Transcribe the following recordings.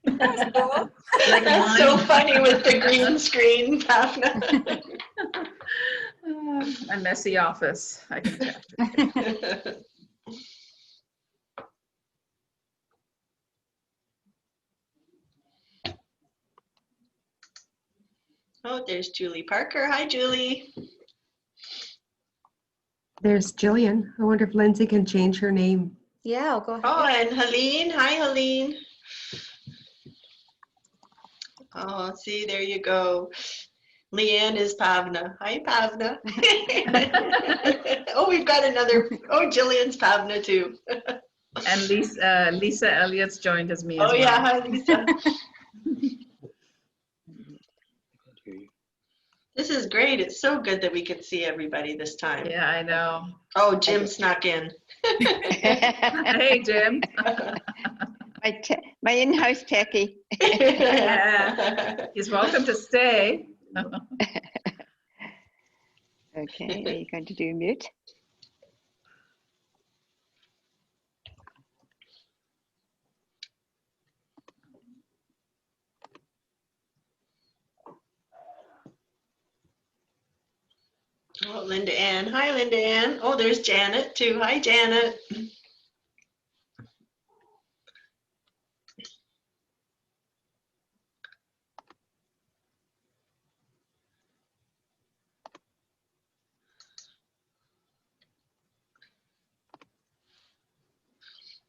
That's cool. Like That's so funny with the green screen, Pavna. a messy office, I can tell. Oh, there's Julie Parker. Hi, Julie. There's Jillian. I wonder if Lindsay can change her name. Yeah, I'll go ahead. Oh, and Helene. Hi, Helene. Oh, see, there you go. Leanne is Pavna. Hi, Pavna. Oh, we've got another. Oh, Jillian's Pavna too. And Lisa Elliott's joined as me as Oh, well. yeah. Hi, Lisa. This is great. It's so good that we can see everybody this time. Yeah, I know. Oh, Jim snuck in. Hey, Jim. My in-house techie. Yeah. He's welcome to stay. Okay, are you going to do mute? Oh, Linda Ann. Hi, Linda Ann. Oh, there's Janet too. Hi, Janet.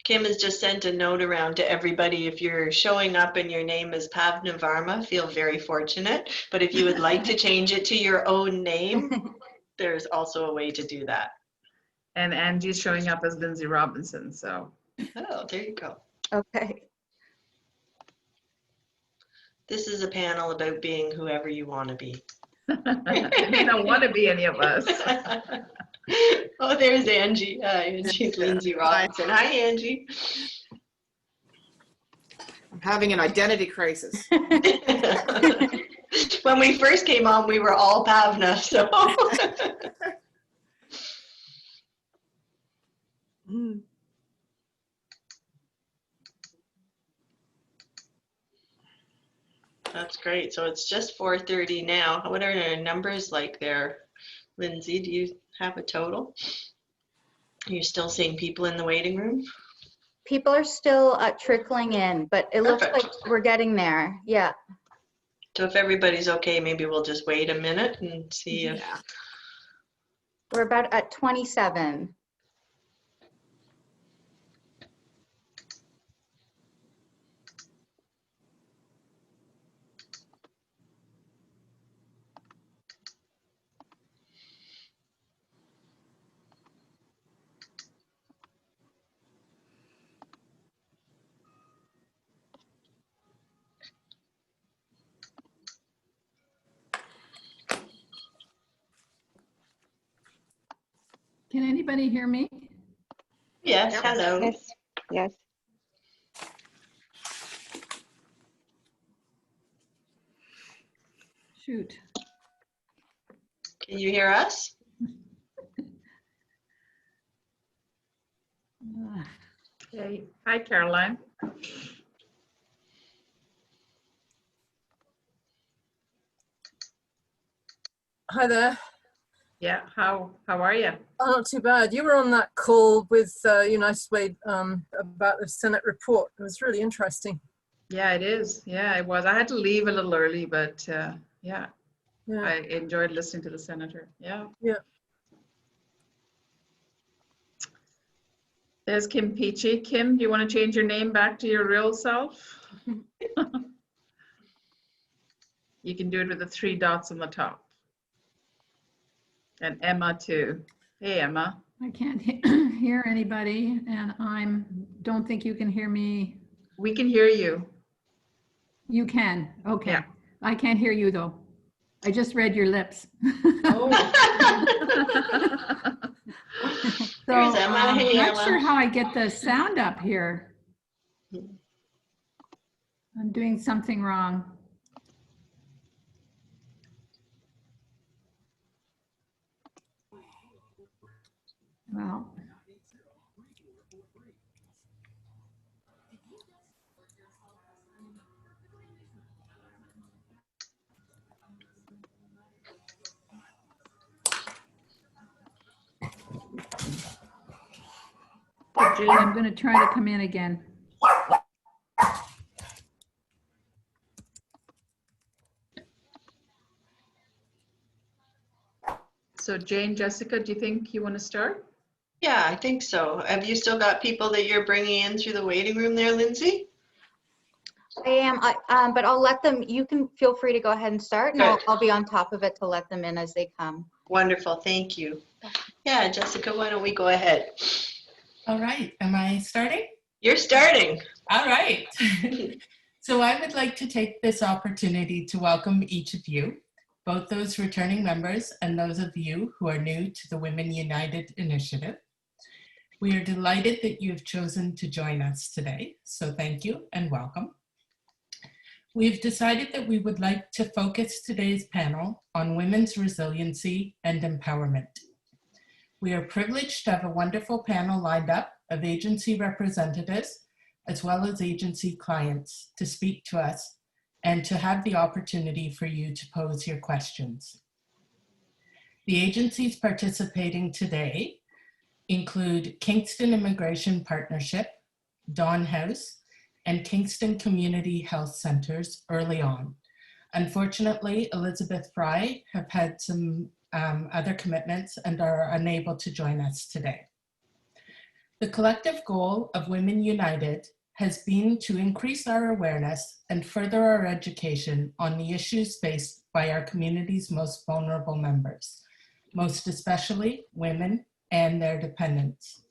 Kim has just sent a note around to everybody. If you're showing up and your name is Pavna Varma, feel very fortunate. But if you would like to change it to your own name, there's also a way to do that. And Angie's showing up as Lindsay Robinson, so. Oh, there you go. Okay. This is a panel about being whoever you want to be. You may not want to be any of us. Oh, there's Angie. Angie's Lindsay Robinson. Hi, Angie. I'm having an identity crisis. When we first came on, we were all Pavna, so. That's great. So it's just 4:30 now. What are our numbers like there, Lindsay? Do you have a total? Are you still seeing people in the waiting room? People are still trickling in, but it looks Perfect. like we're getting there. Yeah. So if everybody's okay, maybe we'll just wait a minute and see if. Yeah. We're about at 27. Can anybody hear me? Yes, hello. Yes, yes. Shoot. Can you hear us? Okay. Hi, Caroline. Hi there. Yeah, how are you? Oh, not too bad. You were on that call with United Way about the Senate report. It was really interesting. Yeah, it is. Yeah, it was. I had to leave a little early, but yeah, I enjoyed listening to the senator. Yeah. Yeah. There's Kim Peachy. Kim, do you want to change your name back to your real self? You can do it with the 3 dots on the top. And Emma too. Hey, Emma. I can't hear anybody, and don't think you can hear me. We can hear you. You can. Okay. Yeah. I can't hear you though. I just read your lips. Oh. So Here's Emma. Hey, I'm not Emma. sure how I get the sound up here. I'm doing something wrong. Well, Jane, I'm going to try to come in again. So Jane, Jessica, do you think you want to start? Yeah, I think so. Have you still got people that you're bringing in through the waiting room there, Lindsay? I am, but I'll let them, you can feel free to go ahead and start, and I'll be on top of it to let them in as they come. Wonderful, thank you. Yeah, Jessica, why don't we go ahead? All right, am I starting? You're starting. All right. So I would like to take this opportunity to welcome each of you, both those returning members and those of you who are new to the Women United initiative. We are delighted that you have chosen to join us today, so thank you and welcome. We've decided that we would like to focus today's panel on women's resiliency and empowerment. We are privileged to have a wonderful panel lined up of agency representatives as well as agency clients to speak to us and to have the opportunity for you to pose your questions. The agencies participating today include Kingston Immigration Partnership, Dawn House, and Kingston Community Health Centers early on. Unfortunately, Elizabeth Fry have had some other commitments and are unable to join us today. The collective goal of Women United has been to increase our awareness and further our education on the issues faced by our community's most vulnerable members, most especially women and their dependents.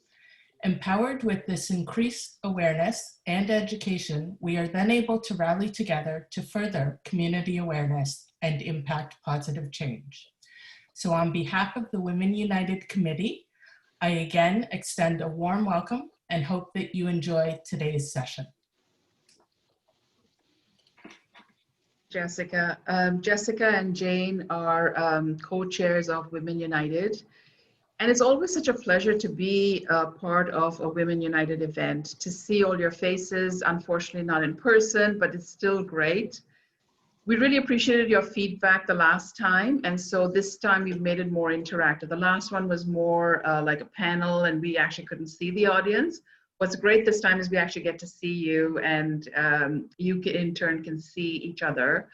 Empowered with this increased awareness and education, we are then able to rally together to further community awareness and impact positive change. So on behalf of the Women United Committee, I again extend a warm welcome and hope that you enjoy today's session. Jessica. Jessica and Jane are co-chairs of Women United. And it's always such a pleasure to be a part of a Women United event, to see all your faces, unfortunately not in person, but it's still great. We really appreciated your feedback the last time, and so this time we've made it more interactive. The last one was more like a panel, and we actually couldn't see the audience. What's great this time is we actually get to see you, and you in turn can see each other,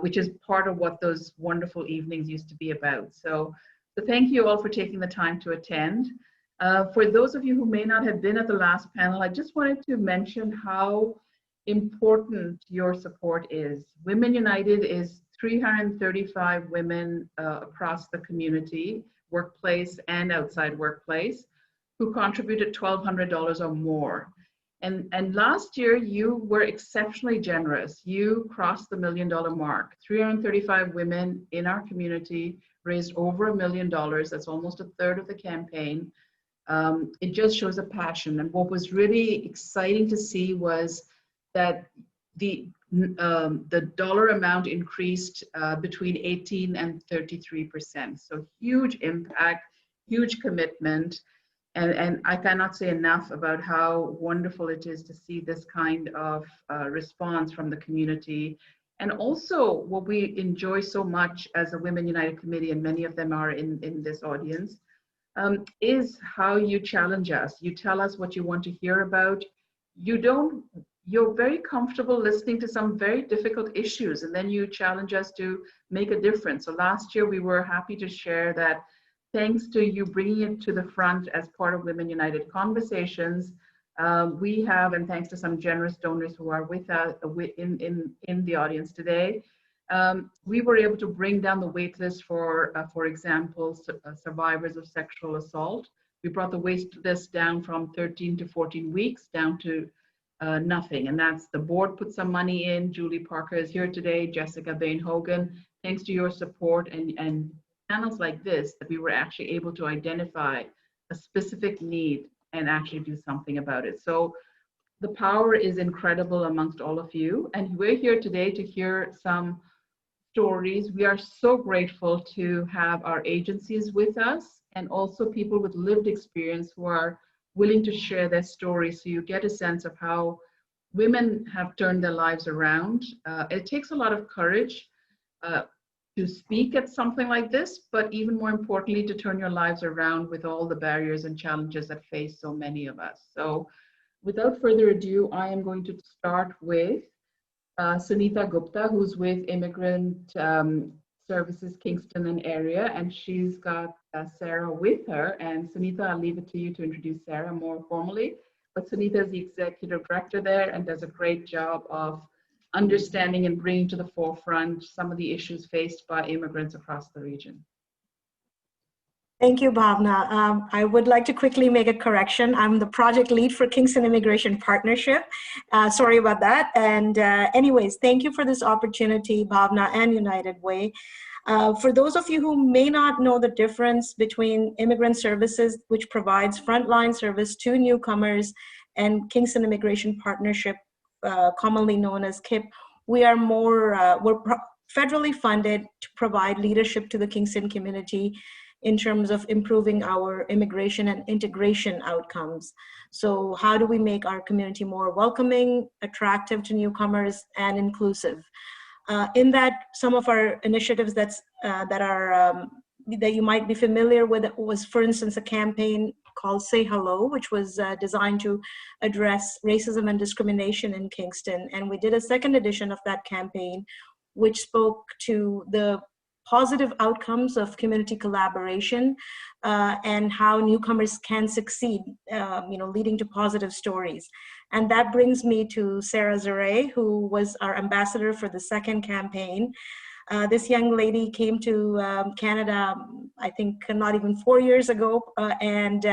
which is part of what those wonderful evenings used to be about. So thank you all for taking the time to attend. For those of you who may not have been at the last panel, I just wanted to mention how important your support is. Women United is 335 women across the community, workplace and outside workplace, who contributed $1,200 or more. And last year, you were exceptionally generous. You crossed the $1 million mark. 335 women in our community raised over $1 million. That's almost a third of the campaign. It just shows a passion. And what was really exciting to see was that the dollar amount increased between 18 and 33%. So huge impact, huge commitment. And I cannot say enough about how wonderful it is to see this kind of response from the community. And also what we enjoy so much as a Women United Committee, and many of them are in this audience, is how you challenge us. You tell us what you want to hear about. You're very comfortable listening to some very difficult issues, and then you challenge us to make a difference. So last year we were happy to share that thanks to you bringing it to the front as part of Women United Conversations, we have, and thanks to some generous donors who are with us in the audience today, we were able to bring down the wait list for example, survivors of sexual assault. We brought the wait list down from 13 to 14 weeks down to nothing. And that's the board put some money in. Julie Parker is here today, Jessica Bain-Hogan. Thanks to your support and panels like this, that we were actually able to identify a specific need and actually do something about it. So the power is incredible amongst all of you. And we're here today to hear some stories. We are so grateful to have our agencies with us and also people with lived experience who are willing to share their stories, so you get a sense of how women have turned their lives around. It takes a lot of courage. to speak at something like this, but even more importantly, to turn your lives around with all the barriers and challenges that face so many of us. So without further ado, I am going to start with Sunita Gupta, who's with Immigrant Services Kingston and area, and she's got Sarah with her. And Sunita, I'll leave it to you to introduce Sarah more formally. But Sunita is the executive director there and does a great job of understanding and bringing to the forefront some of the issues faced by immigrants across the region. Thank you, Bhavna. I would like to quickly make a correction. I'm the project lead for Kingston Immigration Partnership. Sorry about that. And anyways, thank you for this opportunity, Bhavna and United Way. For those of you who may not know the difference between Immigrant Services, which provides frontline service to newcomers, and Kingston Immigration Partnership, commonly known as KIP, we are we're federally funded to provide leadership to the Kingston community in terms of improving our immigration and integration outcomes. So how do we make our community more welcoming, attractive to newcomers, and inclusive? In that, some of our initiatives that you might be familiar with was, for instance, a campaign called Say Hello, which was designed to address racism and discrimination in Kingston. And we did a second edition of that campaign, which spoke to the positive outcomes of community collaboration and how newcomers can succeed, leading to positive stories. And that brings me to Sarah Zaray, who was our ambassador for the second campaign. This young lady came to Canada, I think not even 4 years ago, and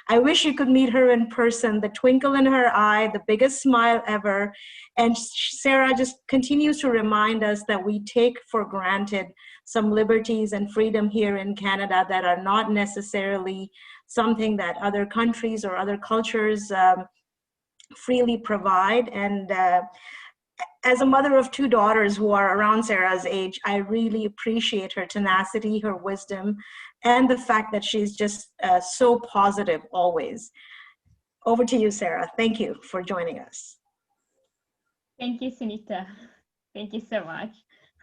I wish you could meet her in person. The twinkle in her eye, the biggest smile ever. And Sarah just continues to remind us that we take for granted some liberties and freedom here in Canada that are not necessarily something that other countries or other cultures freely provide. And as a mother of 2 daughters who are around Sarah's age, I really appreciate her tenacity, her wisdom, and the fact that she's just so positive always. Over to you, Sarah. Thank you for joining us. Thank you, Sunita. Thank you so much.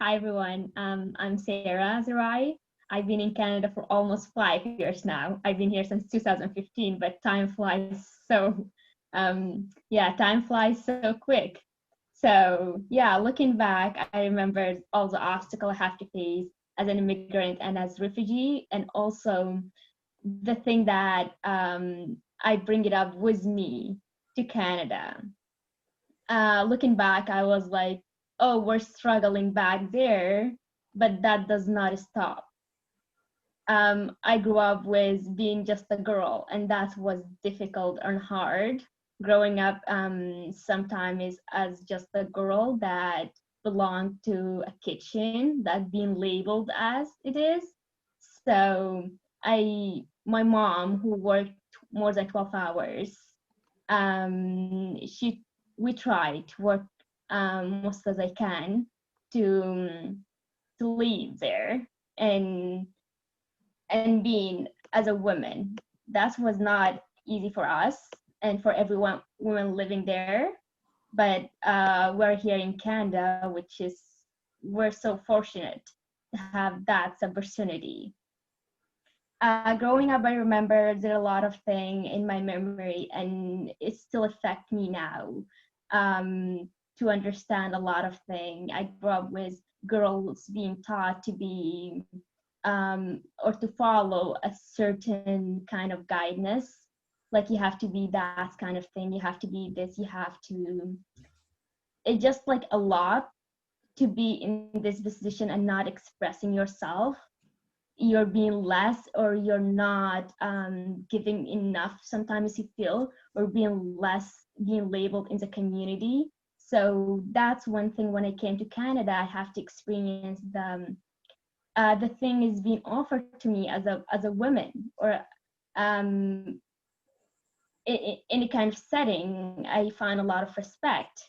Hi, everyone. I'm Sarah Zarai. I've been in Canada for almost 5 years now. I've been here since 2015, but time flies so, time flies so quick. So yeah, looking back, I remember all the obstacles I have to face as an immigrant and as refugee, and also the thing that I bring it up with me to Canada. Looking back, I was like, oh, we're struggling back there, but that does not stop. I grew up with being just a girl, and that was difficult and hard. Growing up sometimes as just a girl that belonged to a kitchen, that being labeled as it is. So my mom, who worked more than 12 hours, we try to work most as I can to live there and being as a woman. That was not easy for us and for everyone, women living there. But we're here in Canada, we're so fortunate to have that opportunity. Growing up, I remember there are a lot of things in my memory, and it still affects me now. To understand a lot of things. I grew up with girls being taught to be or to follow a certain kind of guidance. Like you have to be that kind of thing, you have to be this, you have to, it's just like a lot to be in this position and not expressing yourself. You're being less, or you're not giving enough, sometimes you feel, or being less, being labeled in the community. So that's one thing. When I came to Canada, I have to experience the thing is being offered to me as a woman, or in any kind of setting. I find a lot of respect.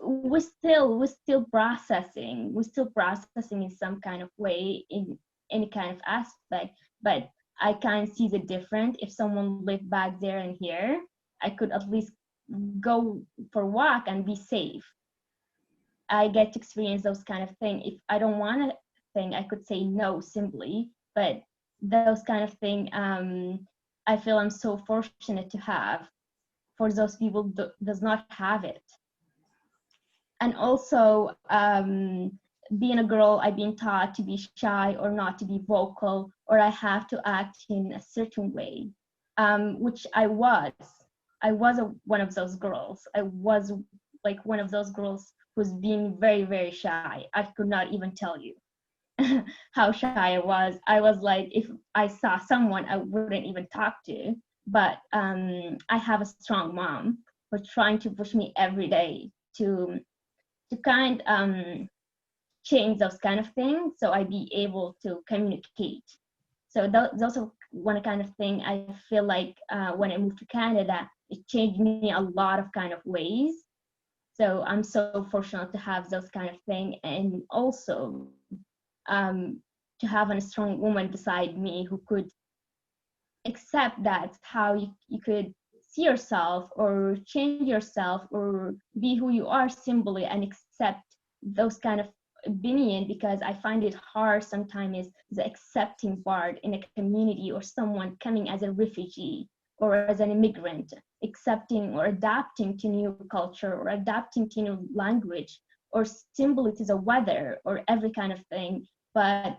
We're still processing in some kind of way, in any kind of aspect, but I can see the difference. If someone lived back there and here, I could at least go for a walk and be safe. I get to experience those kind of things. If I don't want to thing, I could say no simply, but those kind of thing, I feel I'm so fortunate to have. For those people does not have it. And also, being a girl, I've been taught to be shy or not to be vocal, or I have to act in a certain way, which I was. One of those girls. I was like one of those girls who's being very, very shy. I could not even tell you how shy I was. I was like, if I saw someone, I wouldn't even talk to. But I have a strong mom who's trying to push me every day to kind change those kind of things, so I be able to communicate. So those are one kind of thing I feel like when I moved to Canada, it changed me a lot of kind of ways. So I'm so fortunate to have those kind of thing, and also to have a strong woman beside me who could accept that how you could see yourself or change yourself or be who you are simply, and accept those kind of opinion, because I find it hard sometimes is the accepting part in a community, or someone coming as a refugee or as an immigrant, accepting or adapting to new culture or adapting to new language, or simply to the weather or every kind of thing. But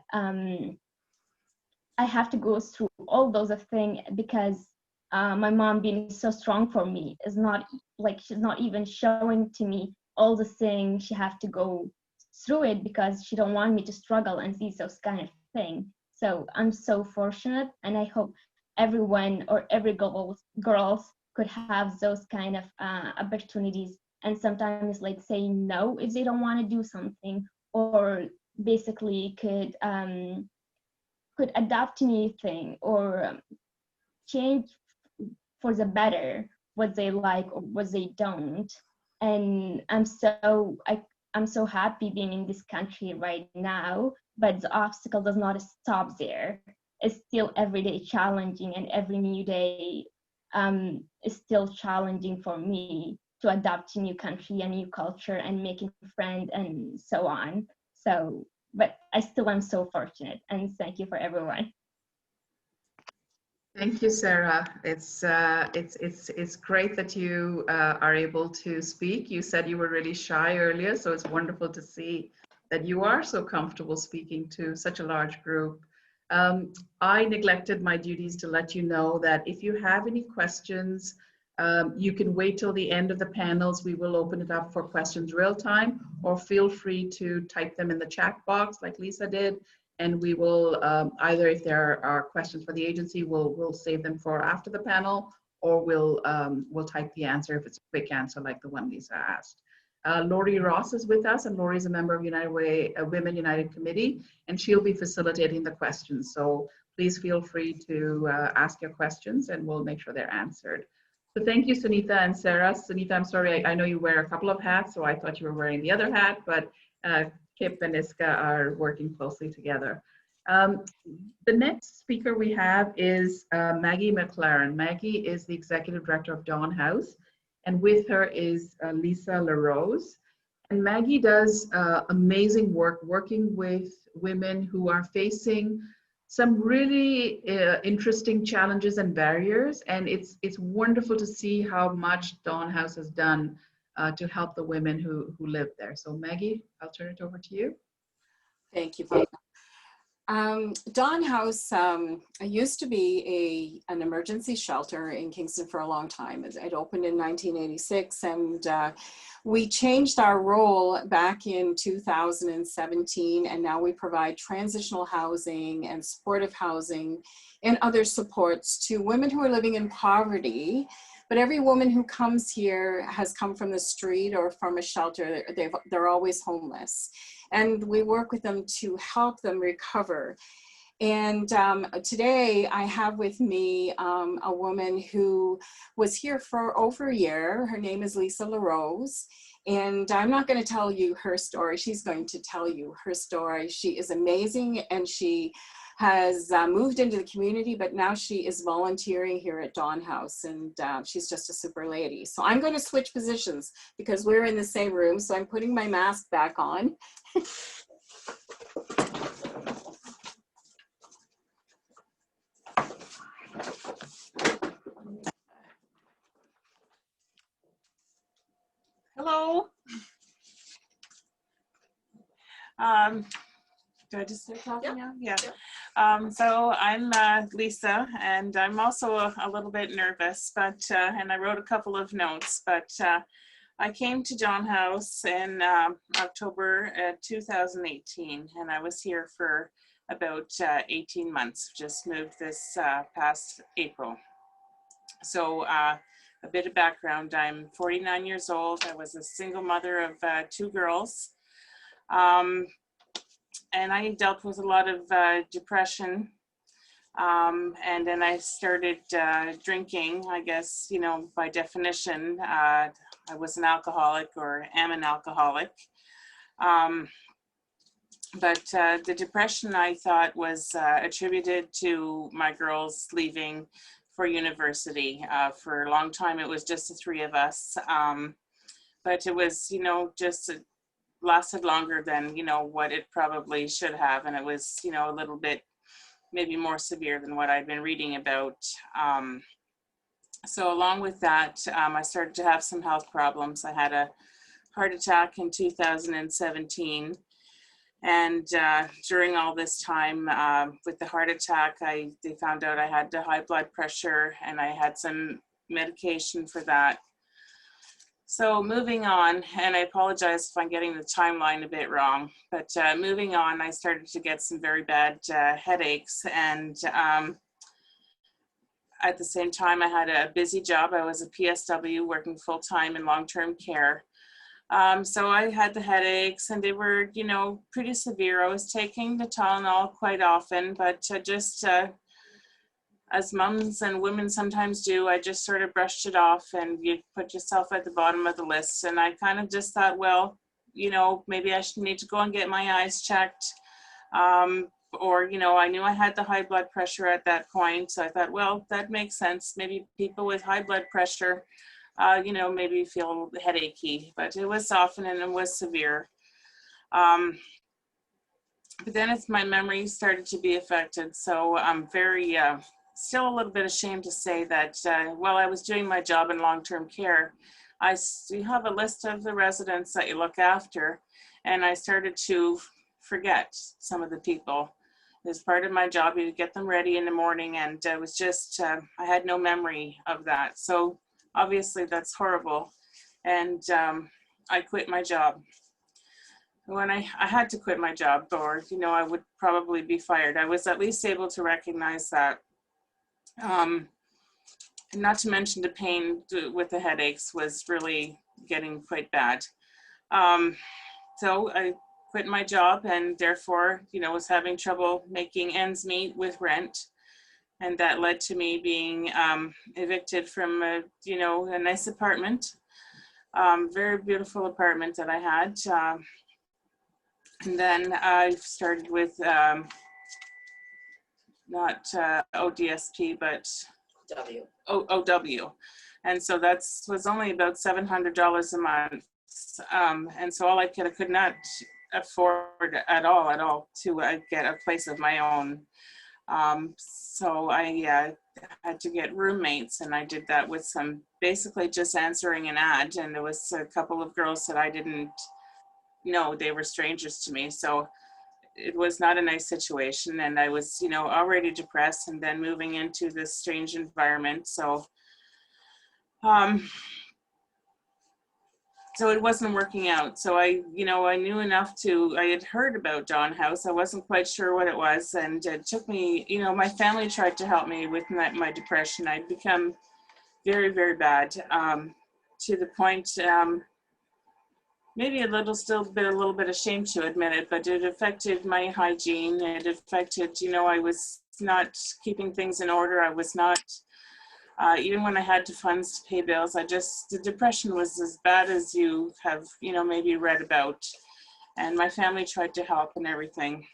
I have to go through all those things because my mom being so strong for me is not like, she's not even showing to me all the things she have to go through it, because she don't want me to struggle and see those kind of thing. So I'm so fortunate, and I hope everyone or every girls could have those kind of opportunities, and sometimes like saying no if they don't want to do something, or basically could adapt to new thing, or change for the better what they like or what they don't. And I'm so happy being in this country right now, but the obstacle does not stop there. It's still every day challenging, and every new day is still challenging for me to adapt to new country and new culture and making friends and so on. So, but I still am so fortunate, and thank you for everyone. Thank you, Sarah. It's great that you are able to speak. You said you were really shy earlier, so it's wonderful to see that you are so comfortable speaking to such a large group. I neglected my duties to let you know that if you have any questions, you can wait till the end of the panels. We will open it up for questions real time, or feel free to type them in the chat box like Lisa did. And we will either, if there are questions for the agency, we'll save them for after the panel, or we'll type the answer if it's a quick answer like the one Lisa asked. Lori Ross is with us, and Lori is a member of United Way Women United Committee, and she'll be facilitating the questions. So please feel free to ask your questions, and we'll make sure they're answered. So thank you, Sunita and Sarah. Sunita, I'm sorry, I know you wear a couple of hats, so I thought you were wearing the other hat, but Kip and Iska are working closely together. The next speaker we have is Maggie Mclaren. Maggie is the Executive Director of Dawn House, and with her is Lisa LaRose. And Maggie does amazing work working with women who are facing some really interesting challenges and barriers. And it's wonderful to see how much Dawn House has done to help the women who live there. So Maggie, I'll turn it over to you. Thank you. Dawn House used to be an emergency shelter in Kingston for a long time. It opened in 1986, and we changed our role back in 2017, and now we provide transitional housing and supportive housing and other supports to women who are living in poverty. But every woman who comes here has come from the street or from a shelter. They're always homeless. And we work with them to help them recover. And today I have with me a woman who was here for over a year. Her name is Lisa LaRose. And I'm not going to tell you her story. She's going to tell you her story. She is amazing, and she has moved into the community, but now she is volunteering here at Dawn House, and she's just a super lady. So I'm going to switch positions because we're in the same room. So I'm putting my mask back on. Hello. Do I just start talking now? Yeah. So I'm Lisa, and I'm also a little bit nervous, but and I wrote a couple of notes, but I came to John House in October 2018, and I was here for about 18 months, just moved this past April. So a bit of background, I'm 49 years old. I was a single mother of 2 girls. And I dealt with a lot of depression. And then I started drinking, I guess, you know, by definition, I was an alcoholic or am an alcoholic. But the depression, I thought, was attributed to my girls leaving for university. For a long time, it was just the 3 of us. But it was, you know, just lasted longer than, you know, what it probably should have. And it was, you know, a little bit maybe more severe than what I'd been reading about. So along with that, I started to have some health problems. I had a heart attack in 2017. And during all this time with the heart attack, they found out I had high blood pressure, and I had some medication for that. So moving on, and I apologize if I'm getting the timeline a bit wrong, but moving on, I started to get some very bad headaches, and at the same time, I had a busy job. I was a PSW working full-time in long-term care. So I had the headaches, and they were, you know, pretty severe. I was taking the Tylenol quite often, but just as moms and women sometimes do, I just sort of brushed it off, and you put yourself at the bottom of the list. And I kind of just thought, well, you know, maybe I should need to go and get my eyes checked. Or, you know, I knew I had the high blood pressure at that point. So I thought, well, that makes sense. Maybe people with high blood pressure, you know, maybe feel headachy, but it was often and it was severe. But then as my memory started to be affected, so I'm very, still a little bit ashamed to say that while I was doing my job in long-term care, you have a list of the residents that you look after, and I started to forget some of the people. As part of my job, you get them ready in the morning, and it was just, I had no memory of that. So obviously that's horrible, and I quit my job. When I had to quit my job, or, you know, I would probably be fired, I was at least able to recognize that. And not to mention the pain with the headaches was really getting quite bad. So I quit my job, and therefore, you know, was having trouble making ends meet with rent. And that led to me being evicted from, you know, a nice apartment, very beautiful apartment that I had. And then I started with not ODSP, but OW. And so that was only about $700 a month. And so all I could not afford at all to get a place of my own. So I had to get roommates, and I did that with basically just answering an ad. And there was a couple of girls that I didn't know, they were strangers to me. So it was not a nice situation, and I was, you know, already depressed, and then moving into this strange environment. So, so it wasn't working out. So I knew enough I had heard about John House. I wasn't quite sure what it was, and it took me, you know, my family tried to help me with my depression. I'd become very, very bad, to the point, maybe a little bit ashamed to admit it, but it affected my hygiene. It affected, you know, I was not keeping things in order. I was not, even when I had funds to pay bills, the depression was as bad as you have, you know, maybe read about. And my family tried to help and everything.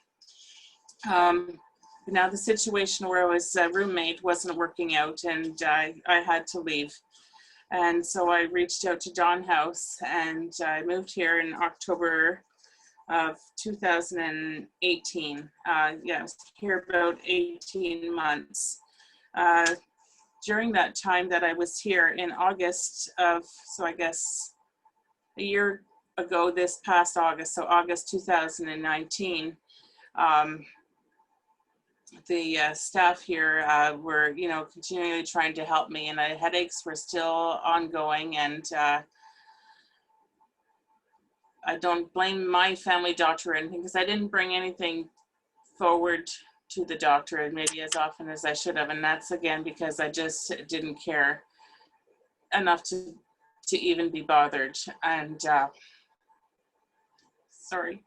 But now the situation where I was a roommate wasn't working out, and I had to leave. And so I reached out to John House, and I moved here in October of 2018. I was here about 18 months. during that time that I was here in August of, so I guess a year ago this past August, so August 2019, the staff here were, you know, continually trying to help me, and the headaches were still ongoing, and I don't blame my family doctor or anything, because I didn't bring anything forward to the doctor maybe as often as I should have, and that's again because I just didn't care enough to even be bothered. And sorry,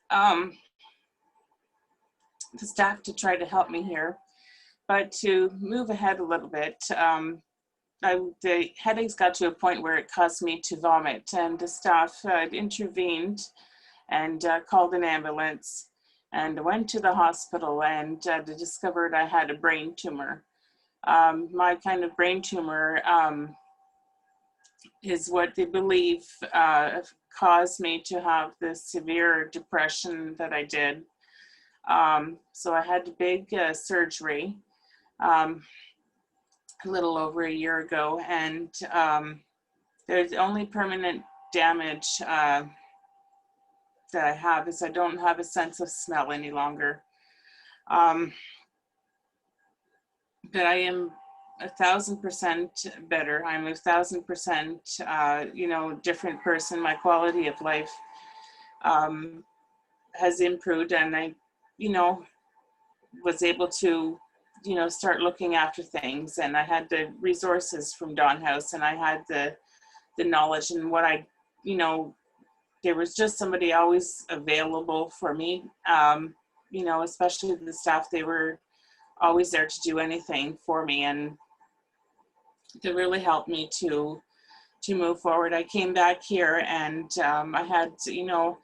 the staff to try to help me here, but to move ahead a little bit, the headaches got to a point where it caused me to vomit, and the staff intervened and called an ambulance and went to the hospital, and they discovered I had a brain tumor. My kind of brain tumor is what they believe caused me to have this severe depression that I did. So I had a big surgery a little over a year ago, and there's only permanent damage that I have is I don't have a sense of smell any longer. But I am 1,000% better. I'm 1,000%, you know, different person. My quality of life has improved, and I, you know, was able to, you know, start looking after things, and I had the resources from Dawn House, and I had the knowledge, and what I, you know, there was just somebody always available for me, you know, especially the staff. They were always there to do anything for me, and they really helped me to move forward. I came back here, and I had, you know,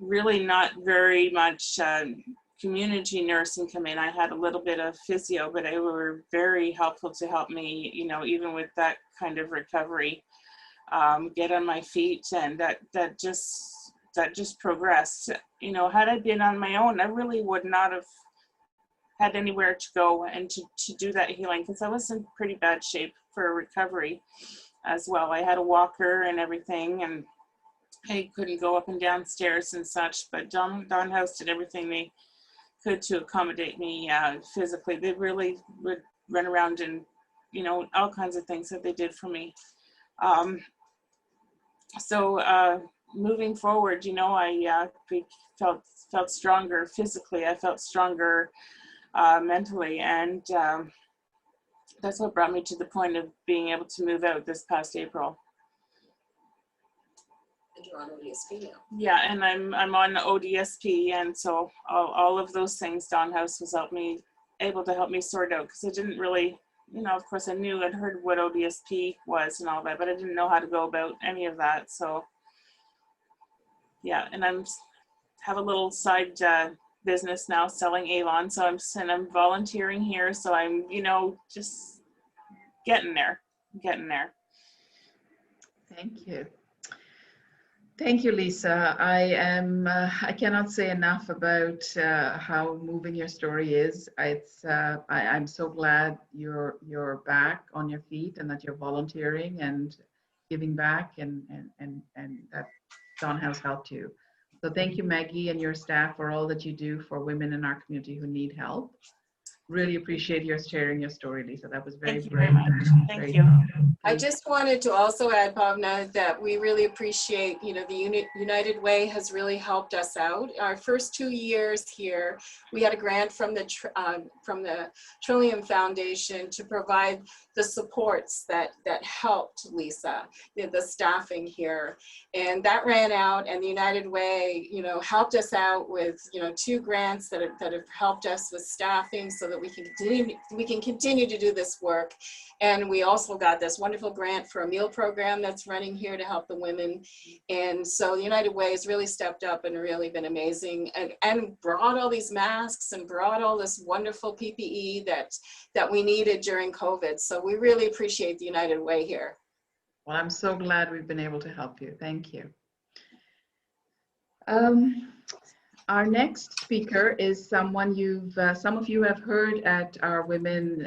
really not very much community nursing come in. I had a little bit of physio, but they were very helpful to help me, you know, even with that kind of recovery, get on my feet, and that just progressed. You know, had I been on my own, I really would not have had anywhere to go and to do that healing, because I was in pretty bad shape for recovery as well. I had a walker and everything, and I couldn't go up and down stairs and such, but Dawn House did everything they could to accommodate me physically. They really would run around and, you know, all kinds of things that they did for me. So moving forward, you know, I felt stronger physically. I felt stronger mentally, and that's what brought me to the point of being able to move out this past April. And you're on ODSP now. Yeah, and I'm on ODSP, and so all of those things Dawn House was able to help me sort out, because I didn't really, you know, of course I knew, I'd heard what ODSP was and all that, but I didn't know how to go about any of that. So yeah, and have a little side business now selling Avon, so I'm volunteering here, so I'm, you know, just getting there. Thank you. Thank you, Lisa. I cannot say enough about how moving your story is. I'm so glad you're back on your feet, and that you're volunteering and giving back, and that Dawn House helped you. So thank you, Maggie, and your staff for all that you do for women in our community who need help. Really appreciate your sharing your story, Lisa. That was very, Thank you very much. Thank you. I just wanted to also add, Pavna, that we really appreciate, you know, the United Way has really helped us out. Our first 2 years here, we had a grant from the Trillium Foundation to provide the supports that helped Lisa, the staffing here, and that ran out. And the United Way, you know, helped us out with, you know, 2 grants that have helped us with staffing, so that we can continue to do this work. And we also got this wonderful grant for a meal program that's running here to help the women. And so the United Way has really stepped up and really been amazing, and brought all these masks and brought all this wonderful PPE that we needed during COVID. So we really appreciate the United Way here. Well, I'm so glad we've been able to help you. Thank you. Our next speaker is someone some of you have heard at our Women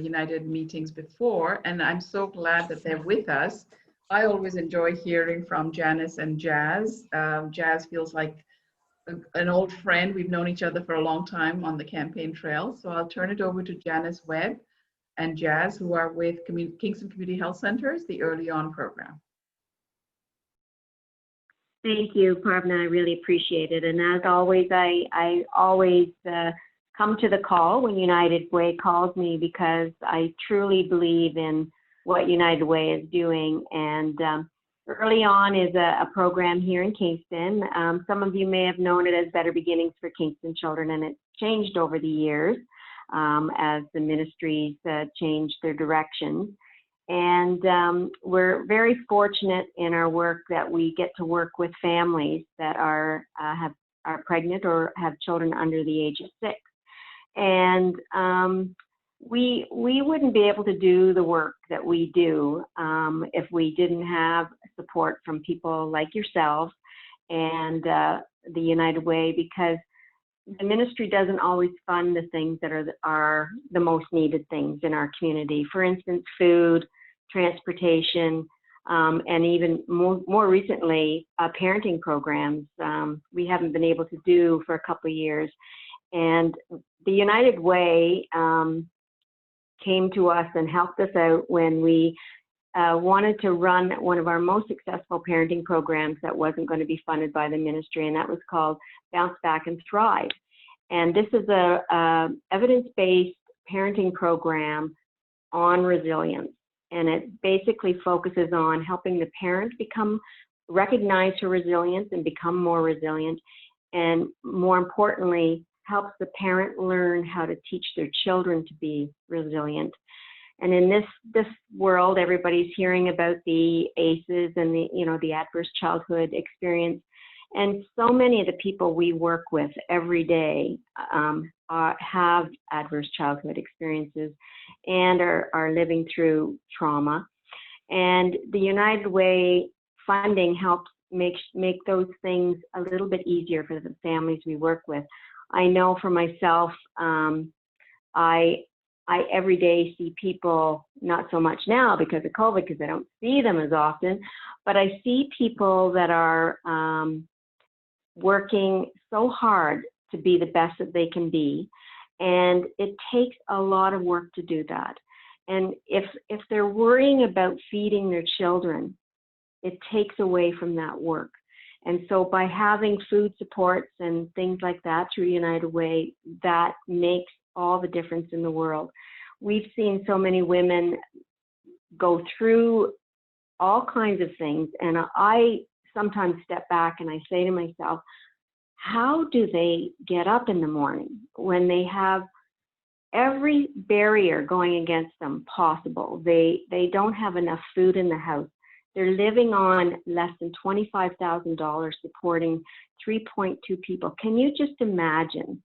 United meetings before, and I'm so glad that they're with us. I always enjoy hearing from Janice and Jazz. Jazz feels like an old friend. We've known each other for a long time on the campaign trail. So I'll turn it over to Janice Webb and Jazz, who are with Kingston Community Health Centers, the Early On program. Thank you, Parvna. I really appreciate it. And as always, I always come to the call when United Way calls me, because I truly believe in what United Way is doing. And Early On is a program here in Kingston. Some of you may have known it as Better Beginnings for Kingston Children, and it's changed over the years as the ministries changed their directions. And we're very fortunate in our work that we get to work with families that are pregnant or have children under the age of 6. And we wouldn't be able to do the work that we do if we didn't have support from people like yourselves and the United Way, because the ministry doesn't always fund the things that are the most needed things in our community. For instance, food, transportation, and even more recently, parenting programs we haven't been able to do for a couple of years. And the United Way came to us and helped us out when we wanted to run one of our most successful parenting programs that wasn't going to be funded by the ministry, and that was called Bounce Back and Thrive. And this is a evidence-based parenting program on resilience. And it basically focuses on helping the parent recognize her resilience and become more resilient. And more importantly, helps the parent learn how to teach their children to be resilient. And in this world, everybody's hearing about the ACEs and the adverse childhood experience. And so many of the people we work with every day have adverse childhood experiences and are living through trauma. And the United Way funding helps make those things a little bit easier for the families we work with. I know for myself, I every day see people, not so much now because of COVID, because I don't see them as often, but I see people that are working so hard to be the best that they can be. And it takes a lot of work to do that. And if they're worrying about feeding their children, it takes away from that work. And so by having food supports and things like that through United Way, that makes all the difference in the world. We've seen so many women go through all kinds of things, and I sometimes step back and I say to myself, how do they get up in the morning when they have every barrier going against them possible? They don't have enough food in the house. They're living on less than $25,000, supporting 3.2 people. Can you just imagine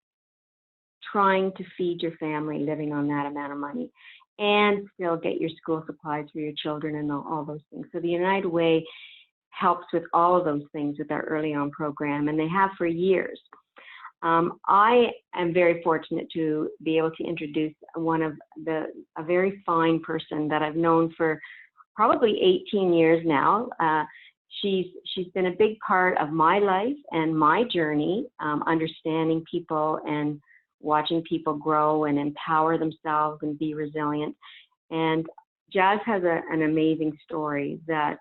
trying to feed your family living on that amount of money and still get your school supplies for your children and all those things? So the United Way helps with all of those things with our Early On program, and they have for years. I am very fortunate to be able to introduce a very fine person that I've known for probably 18 years now. She's been a big part of my life and my journey, understanding people and watching people grow and empower themselves and be resilient. And Jazz has an amazing story that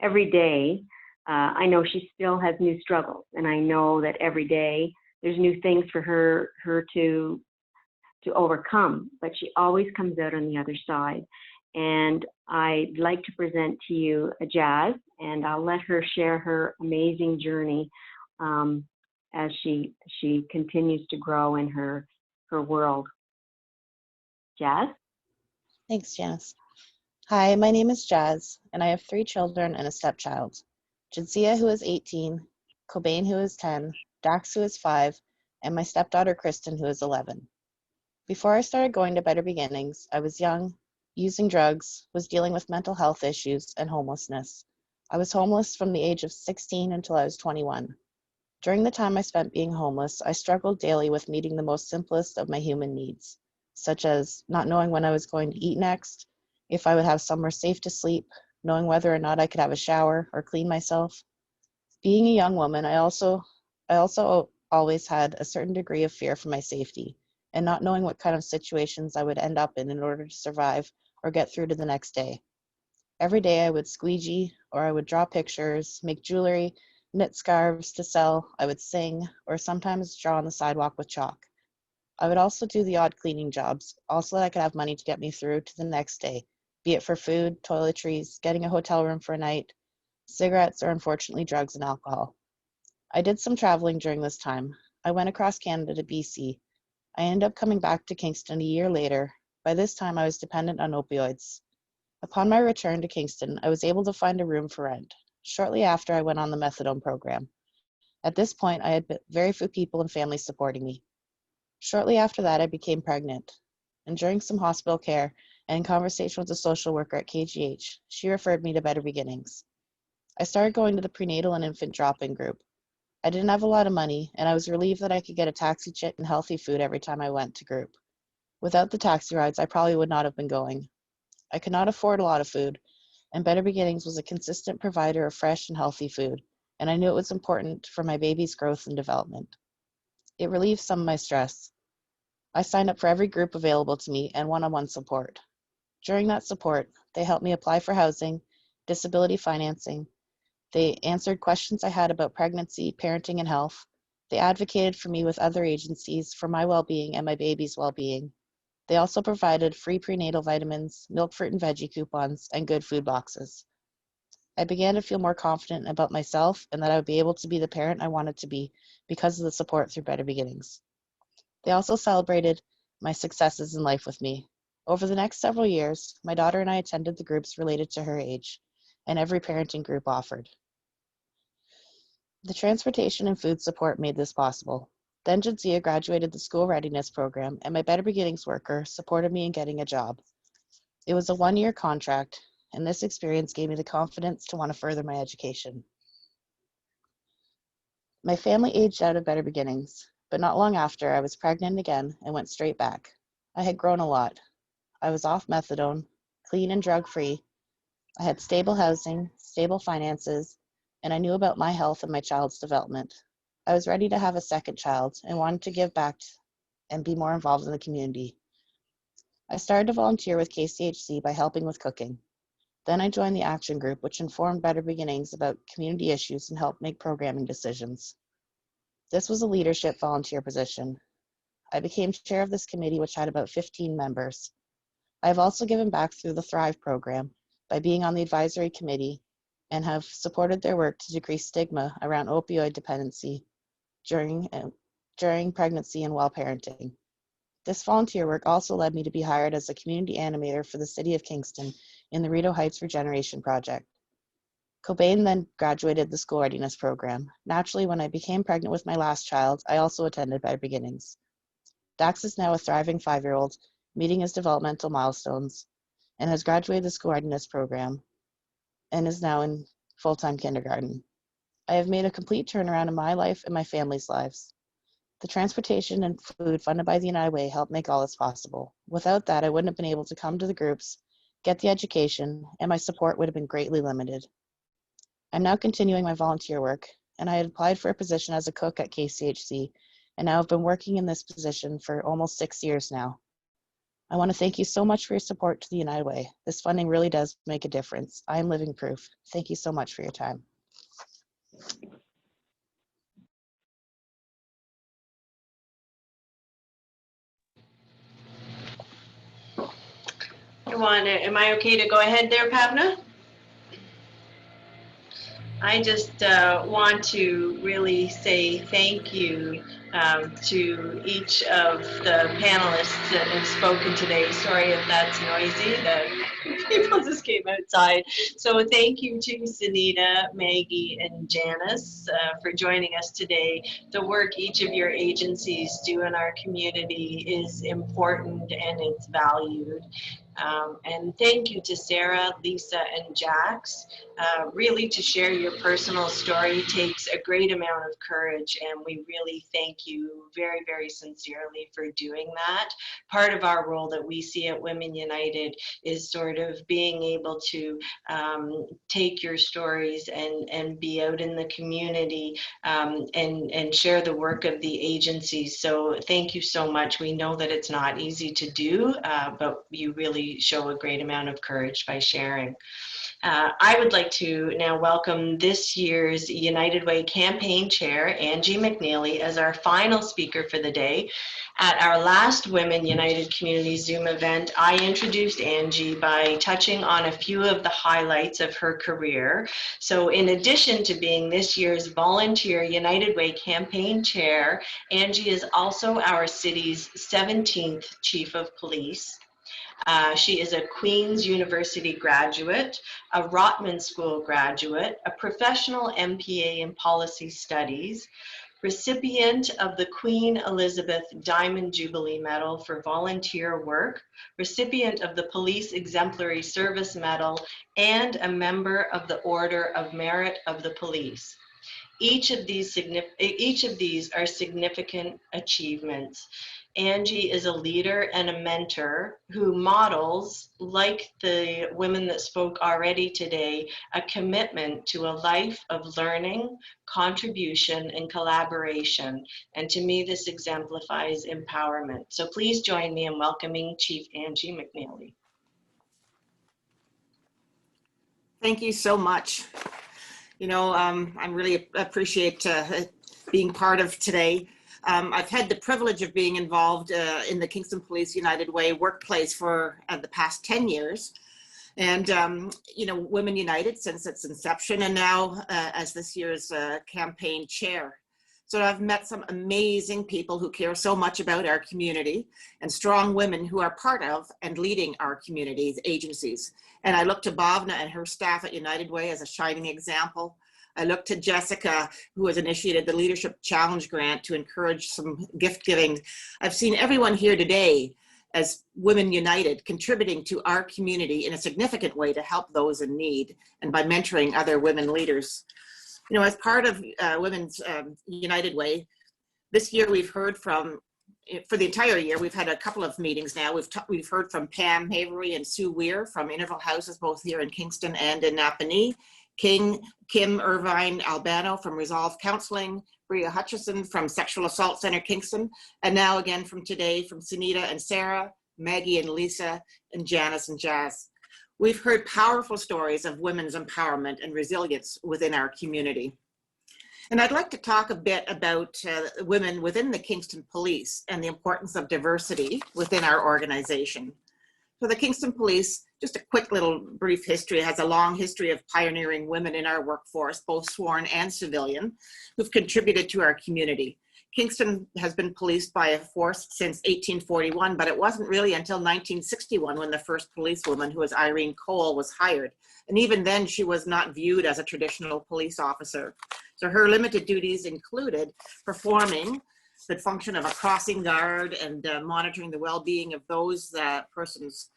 every day, I know she still has new struggles, and I know that every day there's new things for her to overcome, but she always comes out on the other side. And I'd like to present to you Jazz, and I'll let her share her amazing journey as she continues to grow in her world. Jazz? Thanks, Janice. Hi, my name is Jazz, and I have 3 children and a stepchild. Jadzia, who is 18, Cobain, who is 10, Dax, who is 5, and my stepdaughter, Kristen, who is 11. Before I started going to Better Beginnings, I was young, using drugs, was dealing with mental health issues, and homelessness. I was homeless from the age of 16 until I was 21. During the time I spent being homeless, I struggled daily with meeting the most simplest of my human needs, such as not knowing when I was going to eat next, if I would have somewhere safe to sleep, knowing whether or not I could have a shower or clean myself. Being a young woman, I also always had a certain degree of fear for my safety and not knowing what kind of situations I would end up in order to survive or get through to the next day. Every day I would squeegee, or I would draw pictures, make jewelry, knit scarves to sell, I would sing, or sometimes draw on the sidewalk with chalk. I would also do the odd cleaning jobs, also that I could have money to get me through to the next day, be it for food, toiletries, getting a hotel room for a night, cigarettes, or unfortunately drugs and alcohol. I did some traveling during this time. I went across Canada to BC. I ended up coming back to Kingston a year later. By this time, I was dependent on opioids. Upon my return to Kingston, I was able to find a room for rent. Shortly after, I went on the methadone program. At this point, I had very few people and families supporting me. Shortly after that, I became pregnant. And during some hospital care and in conversation with a social worker at KGH, she referred me to Better Beginnings. I started going to the prenatal and infant drop-in group. I didn't have a lot of money, and I was relieved that I could get a taxi chit and healthy food every time I went to group. Without the taxi rides, I probably would not have been going. I could not afford a lot of food, and Better Beginnings was a consistent provider of fresh and healthy food, and I knew it was important for my baby's growth and development. It relieved some of my stress. I signed up for every group available to me and one-on-one support. During that support, they helped me apply for housing, disability financing. They answered questions I had about pregnancy, parenting, and health. They advocated for me with other agencies for my well-being and my baby's well-being. They also provided free prenatal vitamins, milk, fruit, and veggie coupons, and good food boxes. I began to feel more confident about myself and that I would be able to be the parent I wanted to be because of the support through Better Beginnings. They also celebrated my successes in life with me. Over the next several years, my daughter and I attended the groups related to her age, and every parenting group offered. The transportation and food support made this possible. Then Jadzia graduated the school readiness program, and my Better Beginnings worker supported me in getting a job. It was a one-year contract, and this experience gave me the confidence to want to further my education. My family aged out of Better Beginnings, but not long after, I was pregnant again and went straight back. I had grown a lot. I was off methadone, clean and drug-free. I had stable housing, stable finances, and I knew about my health and my child's development. I was ready to have a second child and wanted to give back and be more involved in the community. I started to volunteer with KCHC by helping with cooking. Then I joined the action group, which informed Better Beginnings about community issues and helped make programming decisions. This was a leadership volunteer position. I became chair of this committee, which had about 15 members. I have also given back through the Thrive program by being on the advisory committee and have supported their work to decrease stigma around opioid dependency during pregnancy and while parenting. This volunteer work also led me to be hired as a community animator for the City of Kingston in the Rideau Heights Regeneration Project. Cobain then graduated the school readiness program. Naturally, when I became pregnant with my last child, I also attended Better Beginnings. Dax is now a thriving 5-year-old, meeting his developmental milestones, and has graduated the school readiness program and is now in full-time kindergarten. I have made a complete turnaround in my life and my family's lives. The transportation and food funded by the United Way helped make all this possible. Without that, I wouldn't have been able to come to the groups, get the education, and my support would have been greatly limited. I'm now continuing my volunteer work, and I had applied for a position as a cook at KCHC, and now have been working in this position for almost 6 years now. I want to thank you so much for your support to the United Way. This funding really does make a difference. I am living proof. Thank you so much for your time. Am I okay to go ahead there, Pavna? I just want to really say thank you to each of the panelists that have spoken today. Sorry if that's noisy, the people just came outside. So thank you to Sunita, Maggie, and Janice for joining us today. The work each of your agencies do in our community is important and it's valued. And thank you to Sarah, Lisa, and Jax. Really, to share your personal story takes a great amount of courage, and we really thank you very, very sincerely for doing that. Part of our role that we see at Women United is sort of being able to take your stories and be out in the community and share the work of the agencies. So thank you so much. We know that it's not easy to do, but you really show a great amount of courage by sharing. I would like to now welcome this year's United Way campaign chair, Angie Mcnealy, as our final speaker for the day. At our last Women United Community Zoom event, I introduced Angie by touching on a few of the highlights of her career. So in addition to being this year's volunteer United Way campaign chair, Angie is also our city's 17th chief of police. She is a Queen's University graduate, a Rotman School graduate, a professional MPA in Policy Studies, recipient of the Queen Elizabeth Diamond Jubilee Medal for volunteer work, recipient of the Police Exemplary Service Medal, and a member of the Order of Merit of the Police. Each of these are significant achievements. Angie is a leader and a mentor who models, like the women that spoke already today, a commitment to a life of learning, contribution, and collaboration. And to me, this exemplifies empowerment. So please join me in welcoming Chief Angie Mcnealy. Thank you so much. You know, I really appreciate being part of today. I've had the privilege of being involved in the Kingston Police United Way workplace for the past 10 years. And, you know, Women United since its inception, and now as this year's campaign chair. So I've met some amazing people who care so much about our community and strong women who are part of and leading our community's agencies. And I look to Bhavna and her staff at United Way as a shining example. I look to Jessica, who has initiated the Leadership Challenge Grant to encourage some gift giving. I've seen everyone here today as Women United contributing to our community in a significant way to help those in need and by mentoring other women leaders. You know, as part of Women's United Way, this year we've heard from, for the entire year, we've had a couple of meetings now. We've heard from Pam Havery and Sue Weir from Interval Houses, both here in Kingston and in Napanee. Kim Irvine Albano from Resolve Counseling, Bria Hutchison from Sexual Assault Center Kingston, and now again from today from Sunita and Sarah, Maggie and Lisa, and Janice and Jazz. We've heard powerful stories of women's empowerment and resilience within our community. And I'd like to talk a bit about women within the Kingston Police and the importance of diversity within our organization. So the Kingston Police, just a quick little brief history, has a long history of pioneering women in our workforce, both sworn and civilian, who've contributed to our community. Kingston has been policed by a force since 1841, but it wasn't really until 1961 when the first policewoman, who was Irene Cole, was hired. And even then, she was not viewed as a traditional police officer. So her limited duties included performing the function of a crossing guard and monitoring the well-being of those persons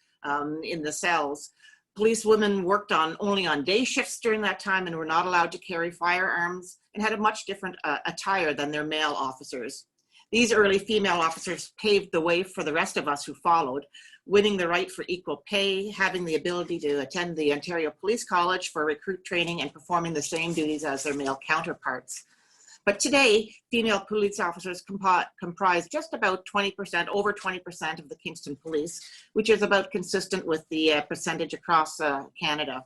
in the cells. Policewomen worked only on day shifts during that time and were not allowed to carry firearms and had a much different attire than their male officers. These early female officers paved the way for the rest of us who followed, winning the right for equal pay, having the ability to attend the Ontario Police College for recruit training, and performing the same duties as their male counterparts. But today, female police officers comprise just about 20%, over 20% of the Kingston Police, which is about consistent with the percentage across Canada.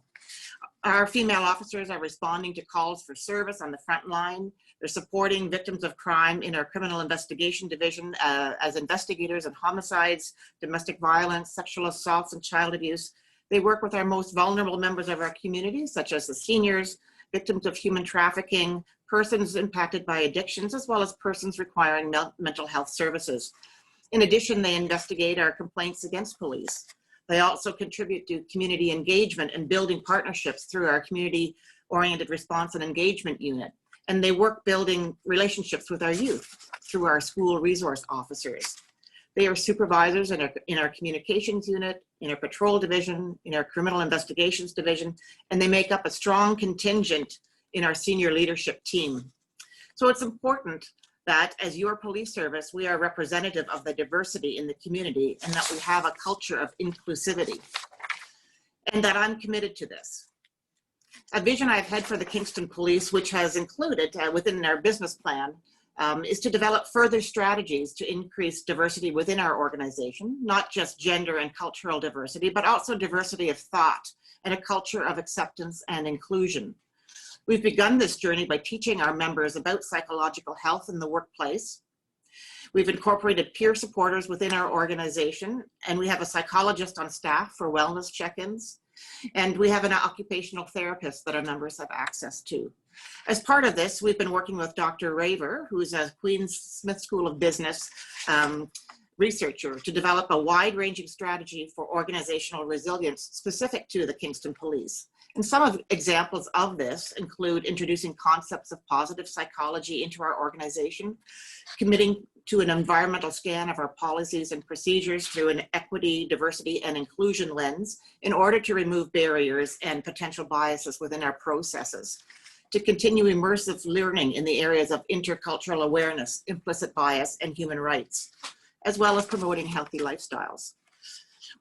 Our female officers are responding to calls for service on the front line. They're supporting victims of crime in our criminal investigation division as investigators in homicides, domestic violence, sexual assaults, and child abuse. They work with our most vulnerable members of our community, such as the seniors, victims of human trafficking, persons impacted by addictions, as well as persons requiring mental health services. In addition, they investigate our complaints against police. They also contribute to community engagement and building partnerships through our community-oriented response and engagement unit. And they work building relationships with our youth through our school resource officers. They are supervisors in our communications unit, in our patrol division, in our criminal investigations division, and they make up a strong contingent in our senior leadership team. So it's important that as your police service, we are representative of the diversity in the community and that we have a culture of inclusivity, and that I'm committed to this. A vision I've had for the Kingston Police, which has included within our business plan, is to develop further strategies to increase diversity within our organization, not just gender and cultural diversity, but also diversity of thought and a culture of acceptance and inclusion. We've begun this journey by teaching our members about psychological health in the workplace. We've incorporated peer supporters within our organization, and we have a psychologist on staff for wellness check-ins, and we have an occupational therapist that our members have access to. As part of this, we've been working with Dr. Raver, who's a Queen's Smith School of Business researcher, to develop a wide-ranging strategy for organizational resilience specific to the Kingston Police. And some of examples of this include introducing concepts of positive psychology into our organization, committing to an environmental scan of our policies and procedures through an equity, diversity, and inclusion lens in order to remove barriers and potential biases within our processes, to continue immersive learning in the areas of intercultural awareness, implicit bias, and human rights, as well as promoting healthy lifestyles.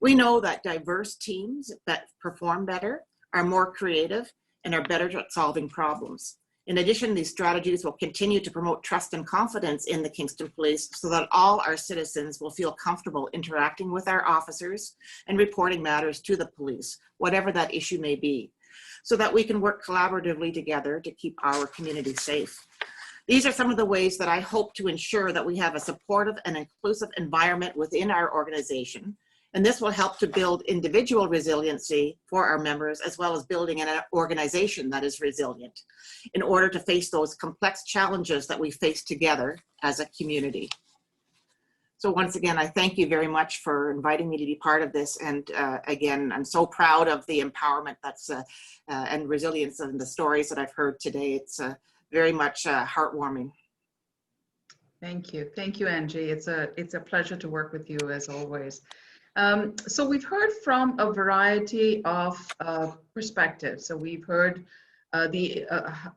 We know that diverse teams that perform better are more creative and are better at solving problems. In addition, these strategies will continue to promote trust and confidence in the Kingston Police so that all our citizens will feel comfortable interacting with our officers and reporting matters to the police, whatever that issue may be, so that we can work collaboratively together to keep our community safe. These are some of the ways that I hope to ensure that we have a supportive and inclusive environment within our organization. And this will help to build individual resiliency for our members, as well as building an organization that is resilient in order to face those complex challenges that we face together as a community. So once again, I thank you very much for inviting me to be part of this. And again, I'm so proud of the empowerment that's and resilience and the stories that I've heard today. It's very much heartwarming. Thank you. Thank you, Angie. It's a pleasure to work with you as always. So we've heard from a variety of perspectives. So we've heard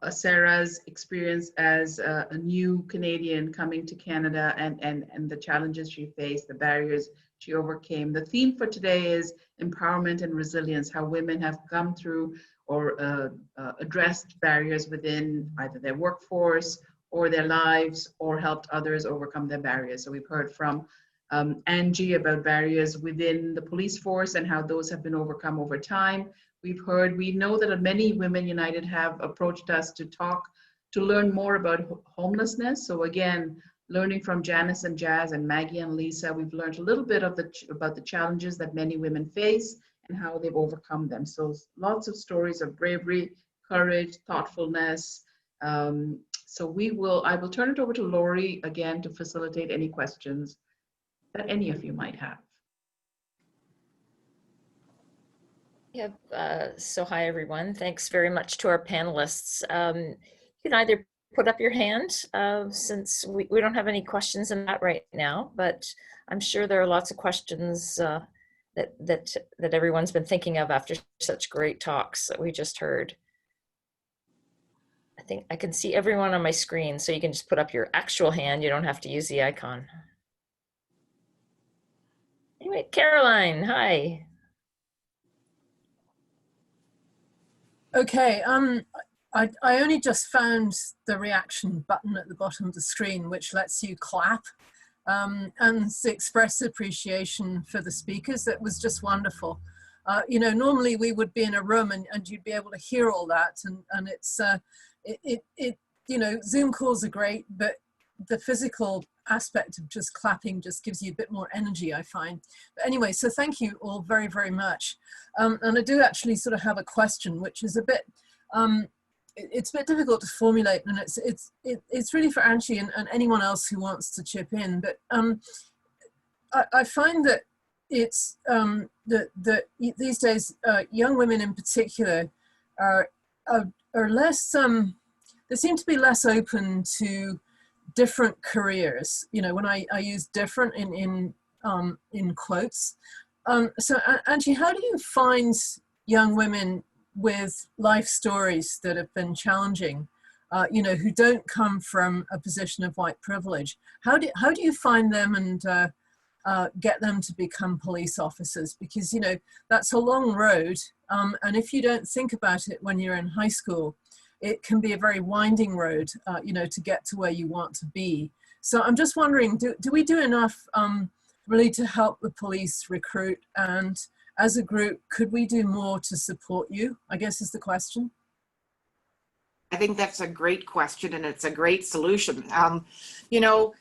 Sarah's experience as a new Canadian coming to Canada and the challenges she faced, the barriers she overcame. The theme for today is empowerment and resilience, how women have come through or addressed barriers within either their workforce or their lives, or helped others overcome their barriers. So we've heard from Angie about barriers within the police force and how those have been overcome over time. We know that many Women United have approached us to learn more about homelessness. So again, learning from Janice and Jazz and Maggie and Lisa, we've learned a little bit about the challenges that many women face and how they've overcome them. So lots of stories of bravery, courage, thoughtfulness. So I will turn it over to Lori again to facilitate any questions that any of you might have. So hi, everyone. Thanks very much to our panelists. You can either put up your hand since we don't have any questions in that right now, but I'm sure there are lots of questions that everyone's been thinking of after such great talks that we just heard. I think I can see everyone on my screen, so you can just put up your actual hand. You don't have to use the icon. Anyway, Caroline, hi. Okay, I only just found the reaction button at the bottom of the screen, which lets you clap and express appreciation for the speakers. That was just wonderful. You know, normally we would be in a room and you'd be able to hear all that, and it's you know, Zoom calls are great, but the physical aspect of just clapping just gives you a bit more energy, I find. But anyway, so thank you all very, very much. And I do actually sort of have a question, which is a bit, it's a bit difficult to formulate, and it's really for Angie and anyone else who wants to chip in. But I find that it's that these days young women in particular are less, they seem to be less open to different careers. You know, when I use different in in quotes. So Angie, how do you find young women with life stories that have been challenging, you know, who don't come from a position of white privilege? How do you find them and get them to become police officers? Because, you know, that's a long road. And if you don't think about it when you're in high school, it can be a very winding road, you know, to get to where you want to be. So I'm just wondering, do we do enough really to help the police recruit? And as a group, could we do more to support you, I guess is the question. I think that's a great question, and it's a great solution. You know,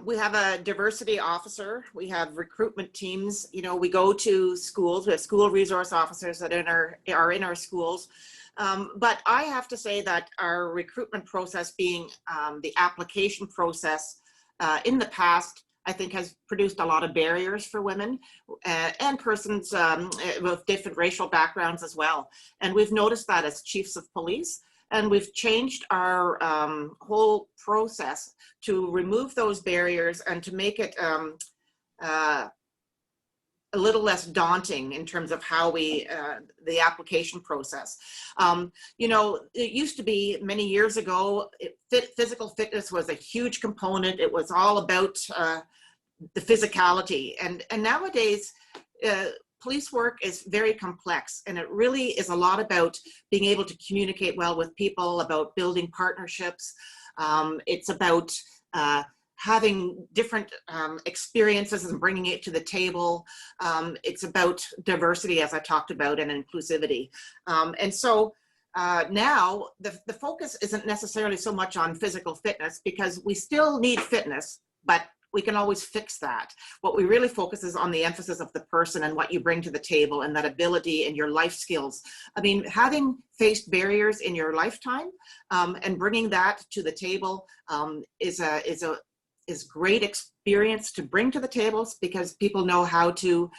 we have a diversity officer, we have recruitment teams, you know, we go to schools, we have school resource officers that are in our schools. But I have to say that our recruitment process being the application process in the past, I think has produced a lot of barriers for women and persons with different racial backgrounds as well. And we've noticed that as chiefs of police. And we've changed our whole process to remove those barriers and to make it a little less daunting in terms of how we, the application process. You know, it used to be many years ago, physical fitness was a huge component. It was all about the physicality. And nowadays, police work is very complex, and it really is a lot about being able to communicate well with people, about building partnerships. It's about having different experiences and bringing it to the table. It's about diversity, as I talked about, and inclusivity. And so now the focus isn't necessarily so much on physical fitness, because we still need fitness, but we can always fix that. What we really focus is on the emphasis of the person and what you bring to the table, and that ability and your life skills. I mean, having faced barriers in your lifetime and bringing that to the table is great experience to bring to the tables, because people know how to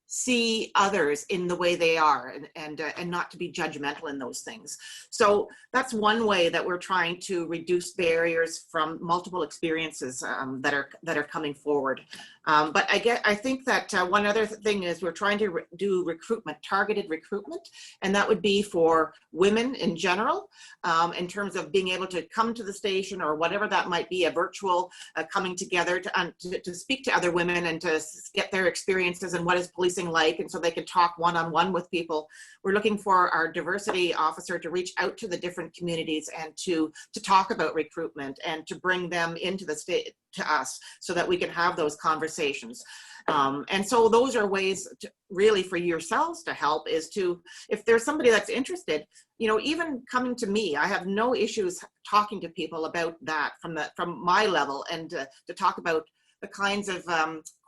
see others in the way they are, and not to be judgmental in those things. So that's one way that we're trying to reduce barriers from multiple experiences that are coming forward. But I think that one other thing is we're trying to do recruitment, targeted recruitment, and that would be for women in general, in terms of being able to come to the station or whatever that might be, a virtual coming together to speak to other women and to get their experiences and what is policing like, and so they can talk one-on-one with people. We're looking for our diversity officer to reach out to the different communities and to talk about recruitment and to bring them into the state to us, so that we can have those conversations. And so those are ways to, really for yourselves to help, is to, if there's somebody that's interested, you know, even coming to me, I have no issues talking to people about that from my level, and to talk about the kinds of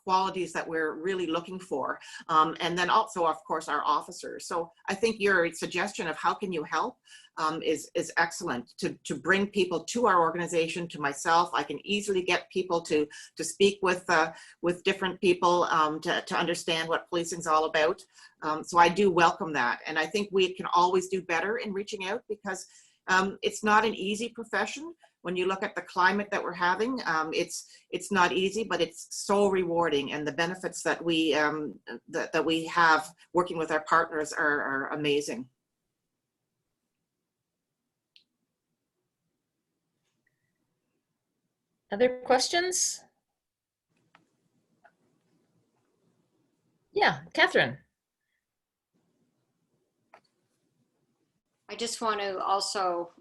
qualities that we're really looking for. And then also, of course, our officers. So I think your suggestion of how can you help is excellent, to bring people to our organization, to myself. I can easily get people to speak with different people to understand what policing is all about. So I do welcome that. And I think we can always do better in reaching out, because it's not an easy profession. When you look at the climate that we're having, it's not easy, but it's so rewarding, and the benefits that we have working with our partners are amazing. Other questions? Yeah, Catherine. I just want to also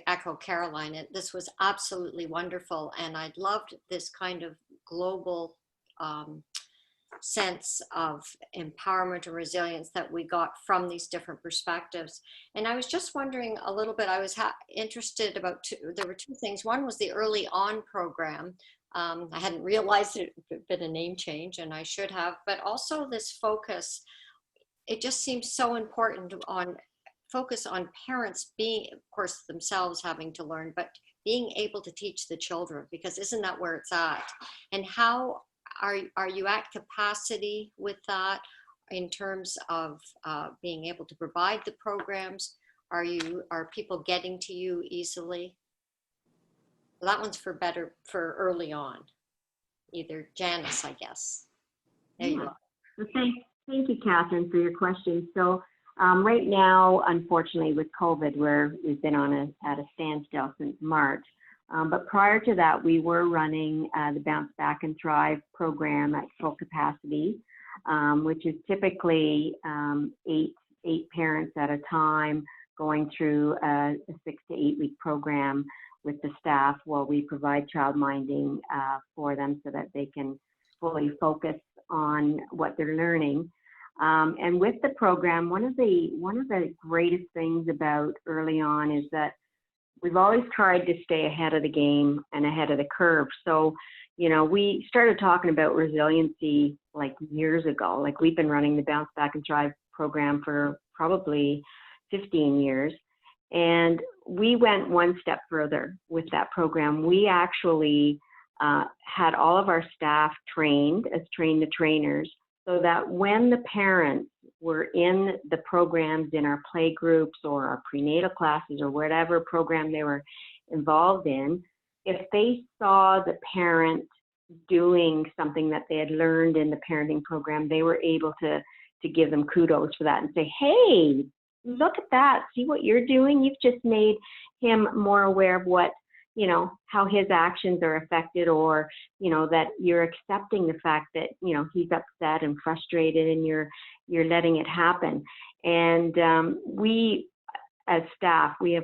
echo Caroline. This was absolutely wonderful, and I loved this kind of global sense of empowerment and resilience that we got from these different perspectives. And I was just wondering a little bit, I was interested about there were two things. One was the Early On program. I hadn't realized it had been a name change, and I should have, but also this focus, it just seems so important on focus on parents being, of course, themselves having to learn, but being able to teach the children, because isn't that where it's at? And how are you at capacity with that in terms of being able to provide the programs? Are people getting to you easily? That one's for Early On. either Janice, I guess. There you Yeah. are. Well, thank you, Catherine, for your question. So right now, unfortunately, with COVID, we've been at a standstill since March. But prior to that, we were running the Bounce Back and Thrive program at full capacity, which is typically eight parents at a time going through a 6 to 8 week program with the staff while we provide child minding for them so that they can fully focus on what they're learning. And with the program, one of the greatest things about early on is that we've always tried to stay ahead of the game and ahead of the curve. So, you know, we started talking about resiliency like years ago. Like, we've been running the Bounce Back and Thrive program for probably 15 years. And we went one step further with that program. We actually had all of our staff trained as train the trainers, so that when the parents were in the programs in our play groups or our prenatal classes or whatever program they were involved in, if they saw the parent doing something that they had learned in the parenting program, they were able to give them kudos for that and say, hey, look at that, see what you're doing? You've just made him more aware of what, you know, how his actions are affected, or, you know, that you're accepting the fact that, you know, he's upset and frustrated and you're letting it happen. And we, as staff, we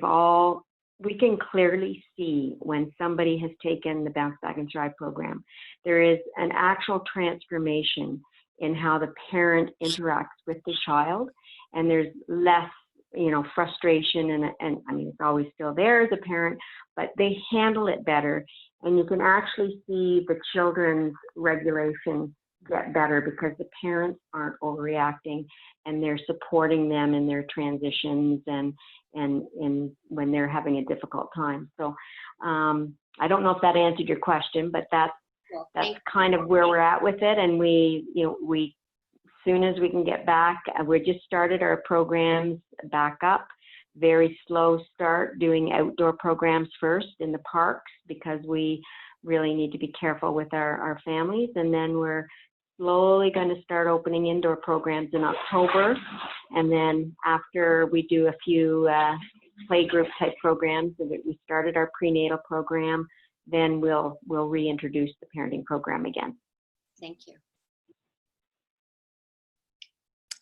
can clearly see when somebody has taken the Bounce Back and Thrive program. There is an actual transformation in how the parent interacts with the child, and there's less, you know, frustration, and I mean, it's always still there as a parent, but they handle it better, and you can actually see the children's regulation get better because the parents aren't overreacting and they're supporting them in their transitions and when they're having a difficult time. So I don't know if that answered your question, but that's kind of where we're at with it. And we soon as we can get back, we just started our programs back up. Very slow start doing outdoor programs first in the parks because we really need to be careful with our families. And then we're slowly going to start opening indoor programs in October. And then after we do a few playgroup type programs, so that we started our prenatal program, then we'll reintroduce the parenting program again. Thank you.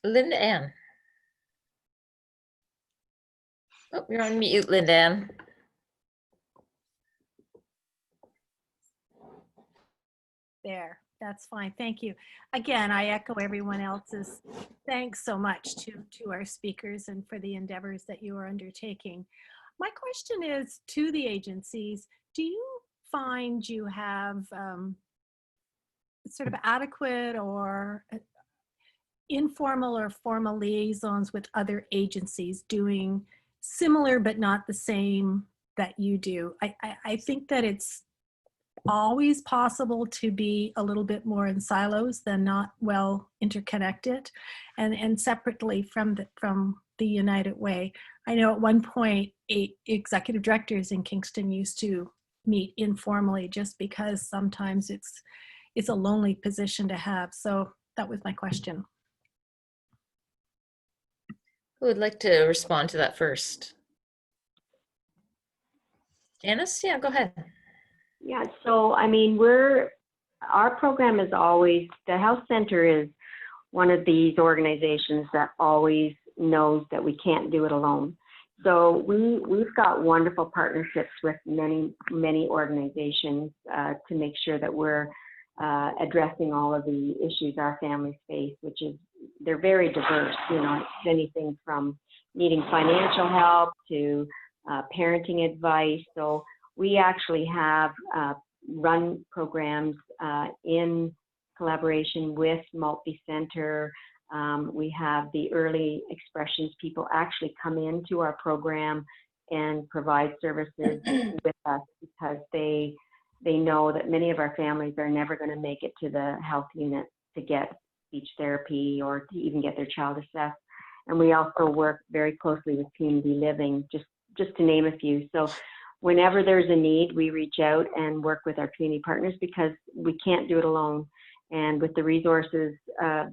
Linda Ann. Oh, you're on mute, Linda Ann. There, that's fine. Thank you. Again, I echo everyone else's thanks so much to our speakers and for the endeavors that you are undertaking. My question is to the agencies, do you find you have sort of adequate or informal or formal liaisons with other agencies doing similar but not the same that you do? I think that it's always possible to be a little bit more in silos than not well interconnected and separately from the United Way. I know at one point, 8 executive directors in Kingston used to meet informally just because sometimes it's a lonely position to have. So that was my question. Who would like to respond to that first? Janice? Yeah, go ahead. Yeah, so I mean, our program is always, the Health Center is one of these organizations that always knows that we can't do it alone. So we've got wonderful partnerships with many organizations to make sure that we're addressing all of the issues our families face, which is, they're very diverse. You know, it's anything from needing financial help to parenting advice. So we actually have run programs in collaboration with Multi-Center. We have the early expressions people actually come into our program and provide services with us because they know that many of our families are never going to make it to the health unit to get speech therapy or to even get their child assessed. And we also work very closely with community living, just to name a few. So whenever there's a need, we reach out and work with our community partners because we can't do it alone. And with the resources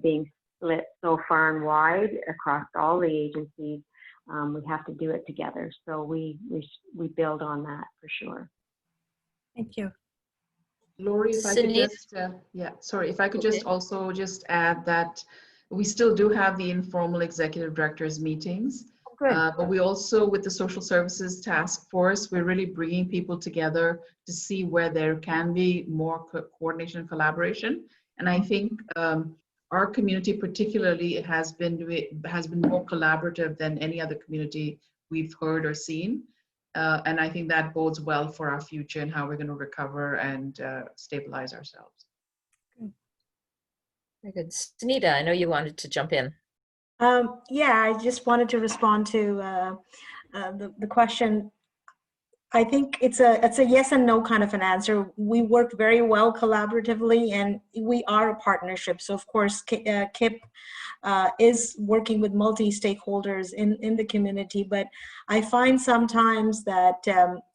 being split so far and wide across all the agencies, we have to do it together. So we build on that for sure. Thank you. Lori, if I could just, if I could just also just add that we still do have the informal executive directors meetings. But we also, with the social services task force, we're really bringing people together to see where there can be more coordination and collaboration. And I think our community particularly has been more collaborative than any other community we've heard or seen. And I think that bodes well for our future and how we're going to recover and stabilize ourselves. Very good. Sunita, I know you wanted to jump in. Yeah, I just wanted to respond to the question. I think it's a yes and no kind of an answer. We work very well collaboratively, and we are a partnership. So of course, KIP is working with multi-stakeholders in the community, but I find sometimes that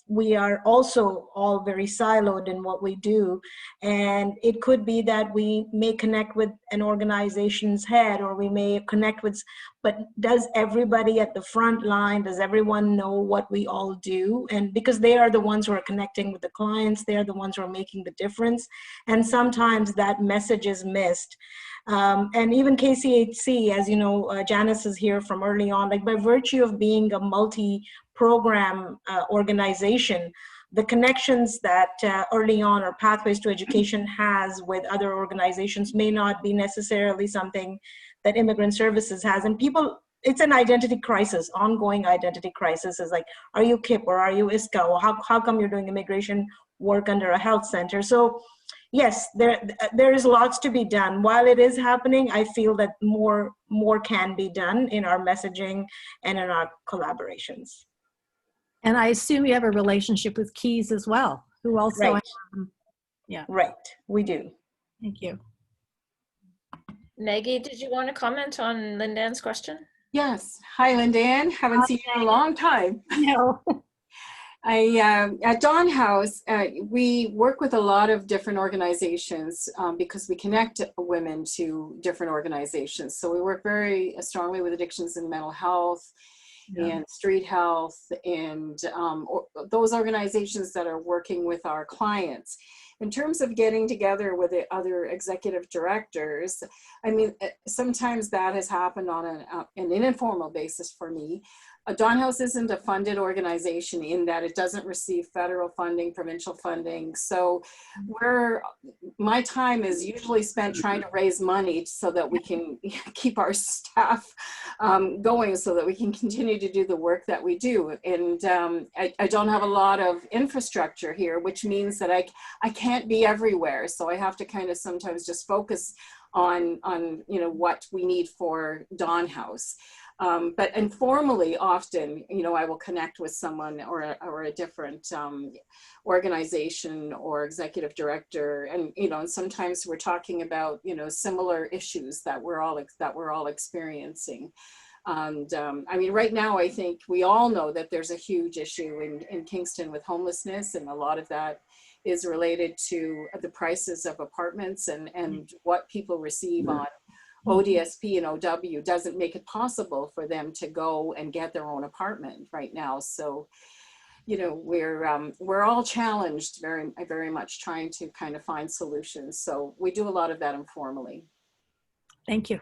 we are also all very siloed in what we do. And it could be that we may connect with an organization's head, or we may connect with, but does everybody at the front line, does everyone know what we all do? And because they are the ones who are connecting with the clients, they are the ones who are making the difference. And sometimes that message is missed. And even KCHC, as you know, Janice is here from early on, like by virtue of being a multi-program organization, the connections that early on or Pathways to Education has with other organizations may not be necessarily something that Immigrant Services has. And people, it's an identity crisis, ongoing identity crisis. Is like, are you KIP or are you ISCA? Or how come you're doing immigration work under a health center? So yes, there is lots to be done. While it is happening, I feel that more can be done in our messaging and in our collaborations. And I assume you have a relationship with Keys as well, who also, yeah. Right, we do. Thank you. Maggie, did you want to comment on Lindan's question? Yes. Hi, Lindan. Haven't seen you in a long time. No. At Dawn House, we work with a lot of different organizations because we connect women to different organizations. So we work very strongly with addictions and mental health, and street health, and those organizations that are working with our clients. In terms of getting together with the other executive directors, I mean, sometimes that has happened on an informal basis for me. Dawn House isn't a funded organization in that it doesn't receive federal funding, provincial funding. So my time is usually spent trying to raise money so that we can keep our staff going, so that we can continue to do the work that we do. And I don't have a lot of infrastructure here, which means that I can't be everywhere. So I have to kind of sometimes just focus on what we need for Dawn House. But informally, often, I will connect with someone or a different organization or executive director, and and sometimes we're talking about similar issues that we're all experiencing. And I mean, right now, I think we all know that there's a huge issue in Kingston with homelessness, and a lot of that is related to the prices of apartments and what people receive on ODSP and OW doesn't make it possible for them to go and get their own apartment right now. So, we're all challenged very, very much trying to kind of find solutions. So we do a lot of that informally. Thank you.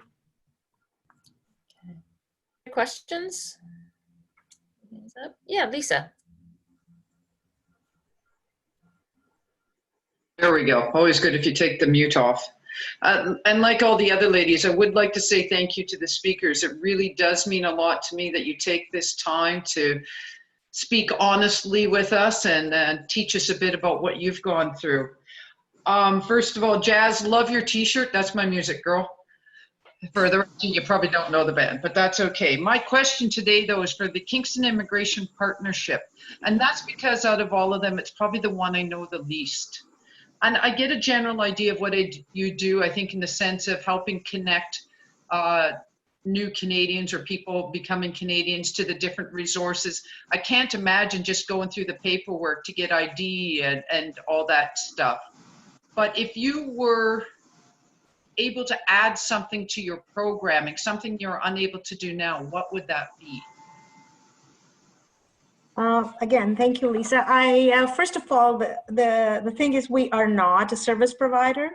Questions? Yeah, Lisa. There we go. Always good if you take the mute off. And like all the other ladies, I would like to say thank you to the speakers. It really does mean a lot to me that you take this time to speak honestly with us and teach us a bit about what you've gone through. First of all, Jazz, love your t-shirt. That's my music, girl. For the rest of you probably don't know the band, but that's okay. My question today, though, is for the Kingston Immigration Partnership. And that's because out of all of them, it's probably the one I know the least. And I get a general idea of what you do, I think, in the sense of helping connect new Canadians or people becoming Canadians to the different resources. I can't imagine just going through the paperwork to get ID and all that stuff. But if you were able to add something to your programming, something you're unable to do now, what would that be? Again, thank you, Lisa. First of all, the thing is we are not a service provider.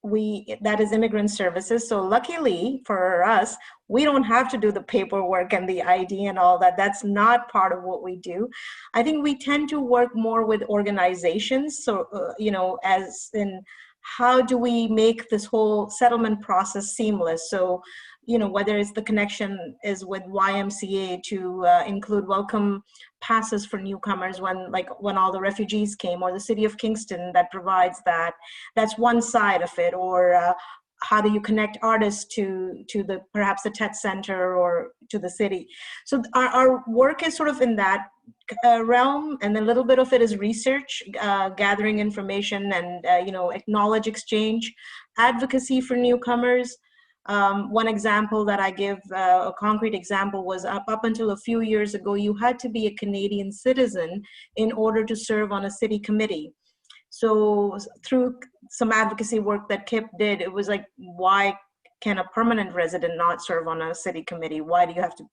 That is immigrant services. So luckily for us, we don't have to do the paperwork and the ID and all that. That's not part of what we do. I think we tend to work more with organizations. So, as in how do we make this whole settlement process seamless? So, whether it's the connection is with YMCA to include welcome passes for newcomers when all the refugees came, or the city of Kingston that provides that. That's one side of it. Or how do you connect artists to perhaps the tech center or to the city? So our work is sort of in that realm, and a little bit of it is research, gathering information, and knowledge exchange, advocacy for newcomers. One example that I give, a concrete example, was up until a few years ago, you had to be a Canadian citizen in order to serve on a city committee. So through some advocacy work that KIP did, it was like, why can a permanent resident not serve on a city committee? Why do you have to?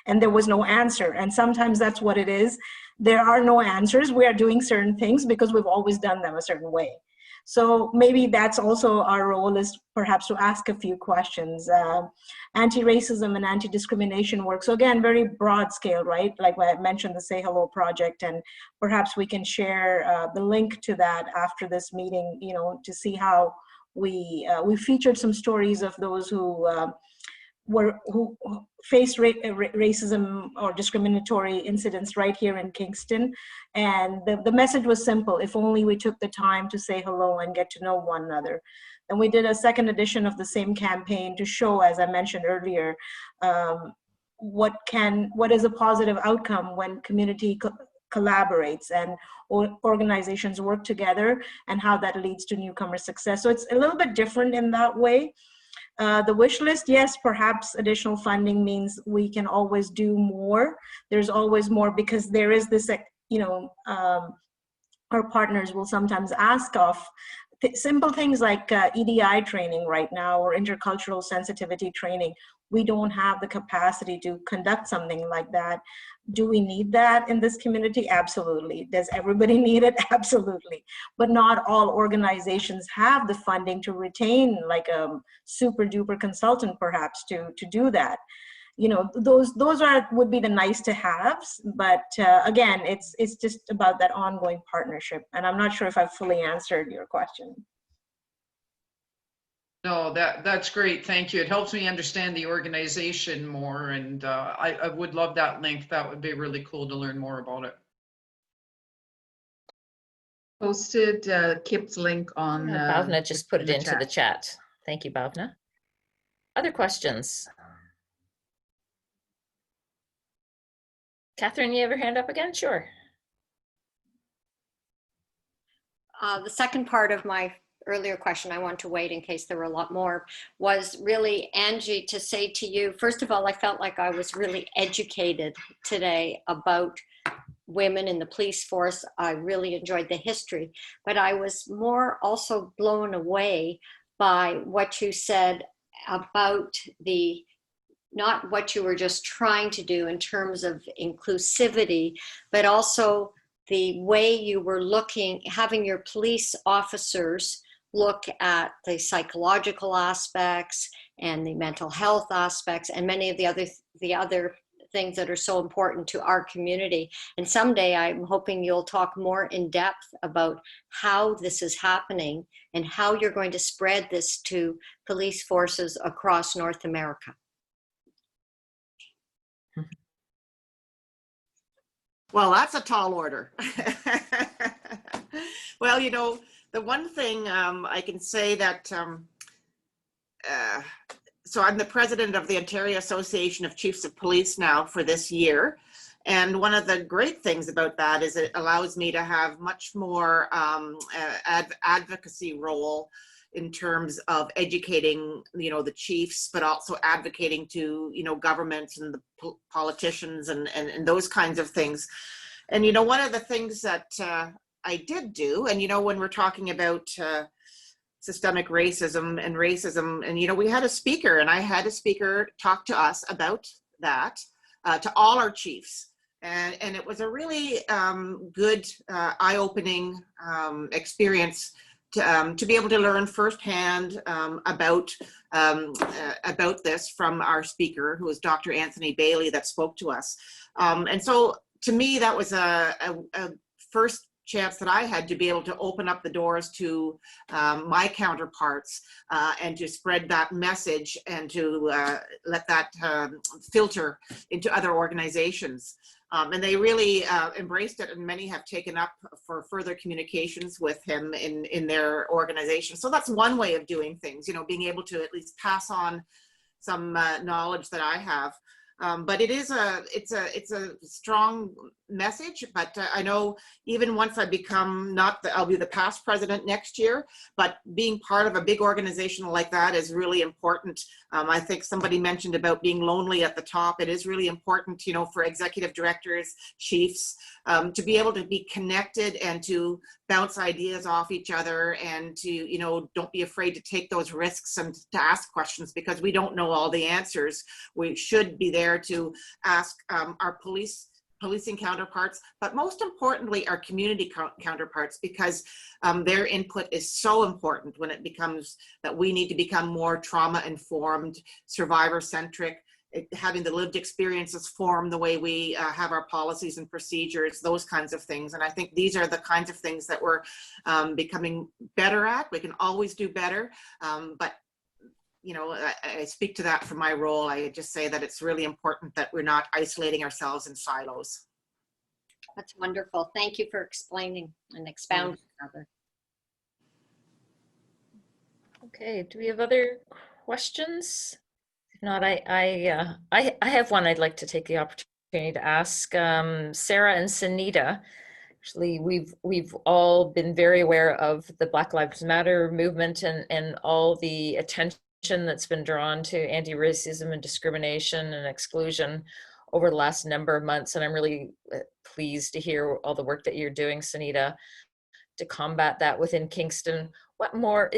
And there was no answer. And sometimes that's what it is. There are no answers. We are doing certain things because we've always done them a certain way. So maybe that's also our role, is perhaps to ask a few questions. Anti-racism and anti-discrimination work. So again, very broad scale, right? Like I mentioned, the Say Hello project, and perhaps we can share the link to that after this meeting, to see how we featured some stories of those who faced racism or discriminatory incidents right here in Kingston. And the message was simple: if only we took the time to say hello and get to know one another. And we did a second edition of the same campaign to show, as I mentioned earlier, what is a positive outcome when community collaborates and organizations work together, and how that leads to newcomer success. So it's a little bit different in that way. The wish list, yes, perhaps additional funding means we can always do more. There's always more, because there is this, our partners will sometimes ask of simple things like EDI training right now, or intercultural sensitivity training. We don't have the capacity to conduct something like that. Do we need that in this community? Absolutely. Does everybody need it? Absolutely. But not all organizations have the funding to retain like a super duper consultant perhaps to do that. Those would be the nice to haves, but again, it's just about that ongoing partnership. And I'm not sure if I've fully answered your question. No, that's great. Thank you. It helps me understand the organization more, and I would love that link. That would be really cool to learn more about it. Posted KIP's link on. Bhavna just put it into chat. the chat. Thank you, Bhavna. Other questions? Catherine, you have your hand up again? Sure. The second part of my earlier question, I want to wait in case there were a lot more, was really, Angie, to say to you, first of all, I felt like I was really educated today about women in the police force. I really enjoyed the history, but I was more also blown away by what you said about not what you were just trying to do in terms of inclusivity, but also the way you were having your police officers look at the psychological aspects and the mental health aspects and many of the other things that are so important to our community. And someday I'm hoping you'll talk more in depth about how this is happening and how you're going to spread this to police forces across North America. Well, that's a tall order. Well, the one thing I can say that, so I'm the president of the Ontario Association of Chiefs of Police now for this year. And one of the great things about that is it allows me to have much more advocacy role in terms of educating, the chiefs, but also advocating to, governments and the politicians and those kinds of things. And, one of the things that I did do, and, when we're talking about systemic racism, and, we had a speaker, and I had a speaker talk to us about that, to all our chiefs. And it was a really good, eye-opening experience to be able to learn firsthand about this from our speaker, who was Dr. Anthony Bailey, that spoke to us. And so to me, that was a first chance that I had to be able to open up the doors to my counterparts and to spread that message and to let that filter into other organizations. And they really embraced it, and many have taken up for further communications with him in their organization. So that's one way of doing things, being able to at least pass on some knowledge that I have. But it's a strong message. But I know even once I become I'll be the past president next year, but being part of a big organization like that is really important. I think somebody mentioned about being lonely at the top. It is really important, for executive directors, chiefs, to be able to be connected and to bounce ideas off each other, and to, don't be afraid to take those risks and to ask questions, because we don't know all the answers. We should be there to ask our policing counterparts, but most importantly, our community counterparts, because their input is so important when it becomes that we need to become more trauma-informed, survivor-centric, having the lived experiences form the way we have our policies and procedures, those kinds of things. And I think these are the kinds of things that we're becoming better at. We can always do better, but I speak to that from my role. I just say that it's really important that we're not isolating ourselves in silos. That's wonderful. Thank you for explaining and expounding further. Okay, do we have other questions? If not, I have one I'd like to take the opportunity to ask. Sarah and Sunita, actually, we've all been very aware of the Black Lives Matter movement and all the attention that's been drawn to anti-racism and discrimination and exclusion over the last number of months. And I'm really pleased to hear all the work that you're doing, Sunita, to combat that within Kingston. What more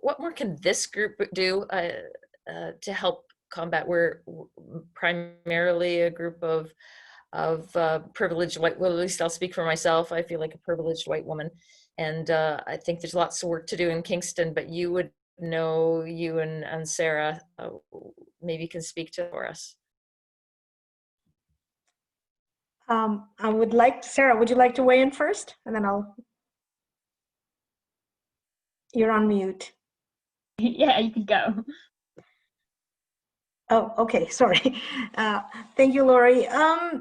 what more can this group do to help combat? We're primarily a group of privileged white, well, at least I'll speak for myself. I feel like a privileged white woman. And I think there's lots of work to do in Kingston, but you would know, you and Sarah maybe can speak to for us. I would like, Sarah, would you like to weigh in first? And then you're on mute. Yeah, you can go. Oh, okay, sorry. Thank you, Lori.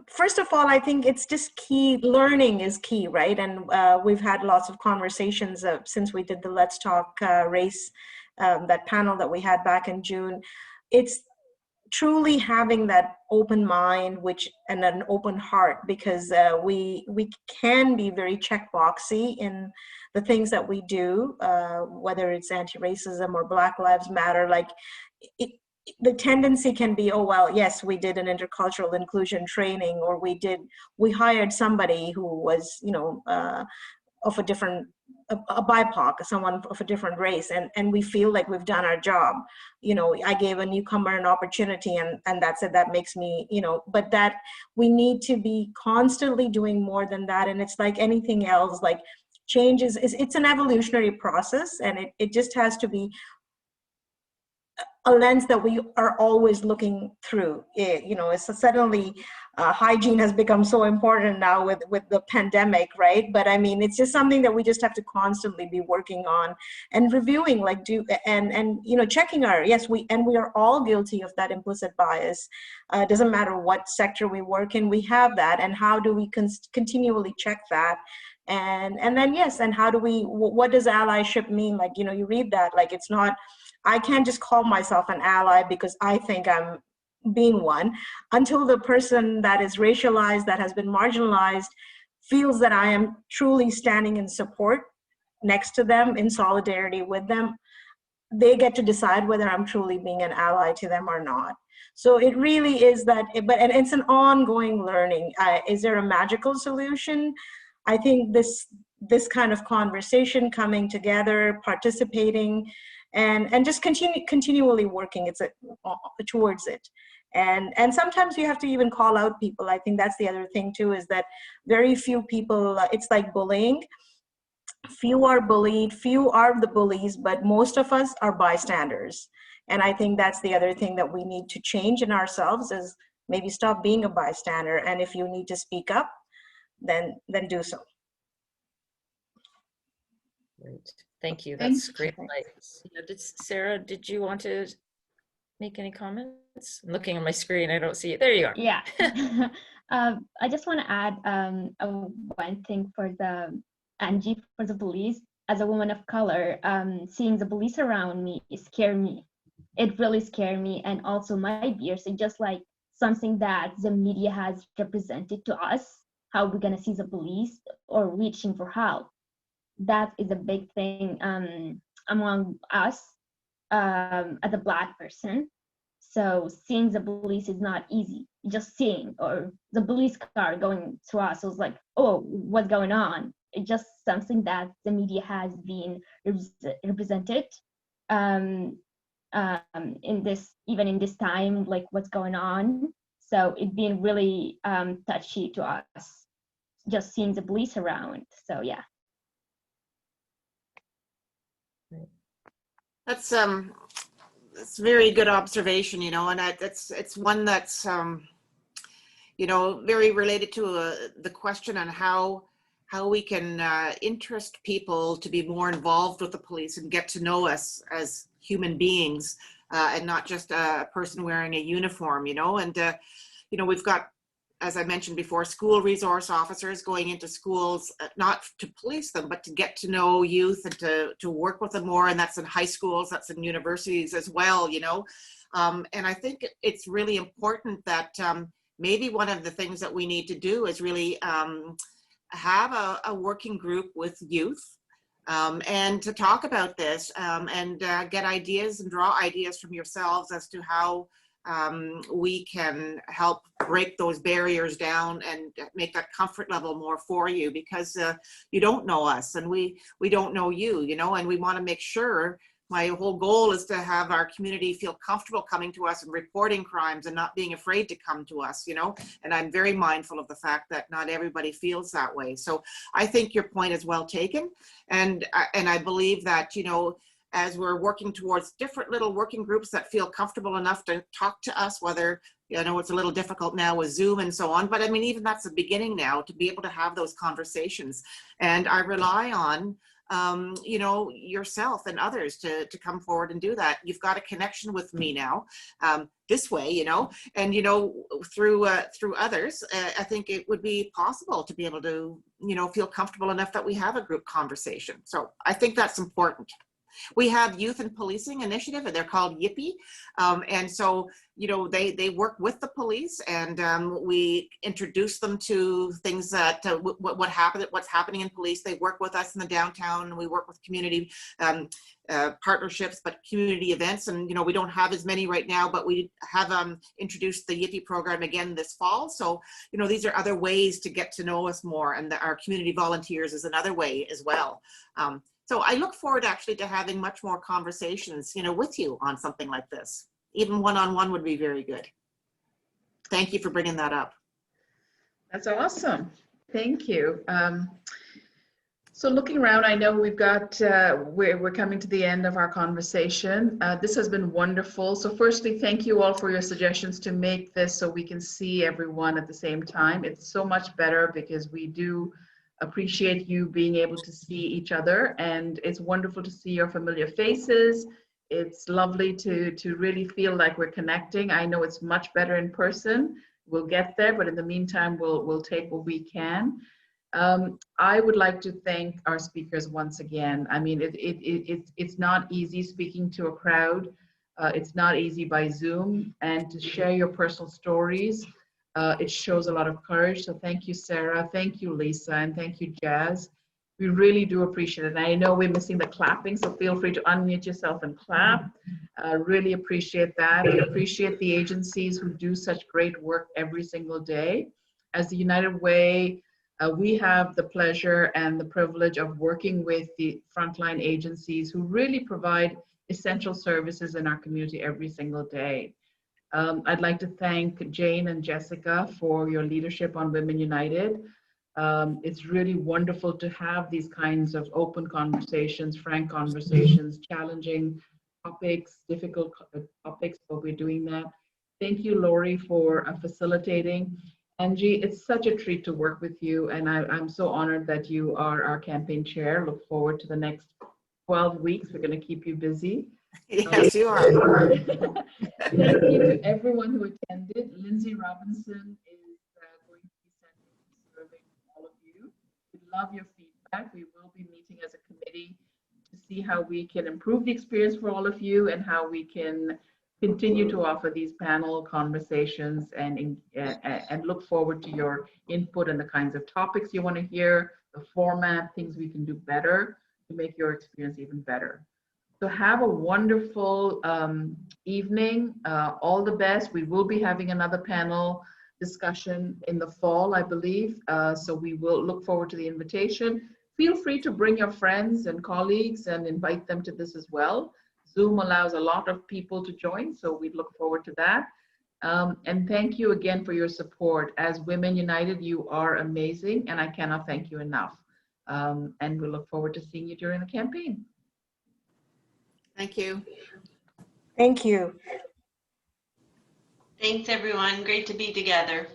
First of all, I think it's just key, learning is key, right? And we've had lots of conversations since we did the Let's Talk Race, that panel that we had back in June. It's truly having that open mind and an open heart, because we can be very checkboxy in the things that we do, whether it's anti-racism or Black Lives Matter. Like the tendency can be, oh, well, yes, we did an intercultural inclusion training, or we hired somebody who was, of a different, a BIPOC, someone of a different race, and we feel like we've done our job. I gave a newcomer an opportunity, and that's it. That makes me, but that we need to be constantly doing more than that. And it's like anything else, like change it's an evolutionary process, and it just has to be a lens that we are always looking through. It's suddenly hygiene has become so important now with the pandemic, right? But I mean, it's just something that we just have to constantly be working on and reviewing, checking we are all guilty of that implicit bias. It doesn't matter what sector we work in, we have that, and how do we continually check that? And then, yes, and how do what does allyship mean? Like, you read that, like, it's not, I can't just call myself an ally because I think I'm being one, until the person that is racialized, that has been marginalized, feels that I am truly standing in support next to them in solidarity with them, they get to decide whether I'm truly being an ally to them or not. So it really is that, and it's an ongoing learning. Is there a magical solution? I think this kind of conversation, coming together, participating, and just continually working towards it. And sometimes you have to even call out people. I think that's the other thing too, is that very few people, it's like bullying. Few are bullied, few are the bullies, but most of us are bystanders. And I think that's the other thing that we need to change in ourselves, is maybe stop being a bystander. And if you need to speak up, then do so. Great. Thank you. That's great advice. Sarah, did you want to make any comments? I'm looking on my screen. I don't see it. There you are. Yeah. I just want to add one thing for the Angie, for the police. As a woman of color, seeing the police around me scared me. It really scared me, and also my fears. It's just like something that the media has represented to us. How we're gonna see the police or reaching for help. That is a big thing among us as a Black person. So seeing the police is not easy. Just seeing, or the police car going through us, it was like, oh, what's going on? It's just something that the media has been represented in this time, like what's going on. So it's been really touchy to us, just seeing the police around. So yeah. That's a very good observation, you know, and it's one that's you know, very related to the question on how we can interest people to be more involved with the police and get to know us as human beings, and not just a person wearing a uniform, you know. And you know, we've got, as I mentioned before, school resource officers going into schools, not to police them, but to get to know youth and to work with them more. And that's in high schools, that's in universities as well, you know. And I think it's really important that maybe one of the things that we need to do is really have a working group with youth and to talk about this and get ideas and draw ideas from yourselves as to how we can help break those barriers down and make that comfort level more for you, because you don't know us and we don't know you, you know, and we want to make sure. My whole goal is to have our community feel comfortable coming to us and reporting crimes and not being afraid to come to us, you know, and I'm very mindful of the fact that not everybody feels that way. So I think your point is well taken. And I believe that, you know, as we're working towards different little working groups that feel comfortable enough to talk to us, whether, you know, it's a little difficult now with Zoom and so on, but I mean, even that's the beginning now, to be able to have those conversations. And I rely on you know, yourself and others to come forward and do that. You've got a connection with me now, this way, you know, and, you know, through others, I think it would be possible to be able to, you know, feel comfortable enough that we have a group conversation. So I think that's important. We have Youth and Policing Initiative, and they're called YIPPY. And so, you know, they work with the police, and we introduce them to things that, what's happening in police. They work with us in the downtown, and we work with community partnerships, but community events. And, you know, we don't have as many right now, but we have introduced the YIPPY program again this fall. So, you know, these are other ways to get to know us more, and our community volunteers is another way as well. So I look forward actually to having much more conversations, you know, with you on something like this. Even one-on-one would be very good. Thank you for bringing that up. That's awesome. Thank you. So looking around, I know we've got, we're coming to the end of our conversation. This has been wonderful. So firstly, thank you all for your suggestions to make this so we can see everyone at the same time. It's so much better because we do appreciate you being able to see each other, and it's wonderful to see your familiar faces. It's lovely to really feel like we're connecting. I know it's much better in person. We'll get there, but in the meantime, we'll take what we can. I would like to thank our speakers once again. I mean, it's not easy speaking to a crowd. It's not easy by Zoom, and to share your personal stories. It shows a lot of courage. So thank you, Sarah. Thank you, Lisa. And thank you, Jazz. We really do appreciate it. And I know we're missing the clapping, so feel free to unmute yourself and clap. Really appreciate that. We appreciate the agencies who do such great work every single day. As the United Way, we have the pleasure and the privilege of working with the frontline agencies who really provide essential services in our community every single day. I'd like to thank Jane and Jessica for your leadership on Women United. It's really wonderful to have these kinds of open conversations, frank conversations, challenging topics, difficult topics, but we're doing that. Thank you, Lori, for facilitating. Angie, it's such a treat to work with you, and I'm so honored that you are our campaign chair. Look forward to the next 12 weeks. We're going to keep you busy. Yes, you are. Thank you to everyone who attended. Lindsay Robinson is going to be sending a survey to all of you. We love your feedback. We will be meeting as a committee to see how we can improve the experience for all of you and how we can continue to offer these panel conversations and look forward to your input and the kinds of topics you want to hear, the format, things we can do better to make your experience even better. So have a wonderful evening. All the best. We will be having another panel discussion in the fall, I believe. So we will look forward to the invitation. Feel free to bring your friends and colleagues and invite them to this as well. Zoom allows a lot of people to join, so we look forward to that. And thank you again for your support. As Women United, you are amazing, and I cannot thank you enough. And we look forward to seeing you during the campaign. Thank you. Thank you. Thanks, everyone. Great to be together.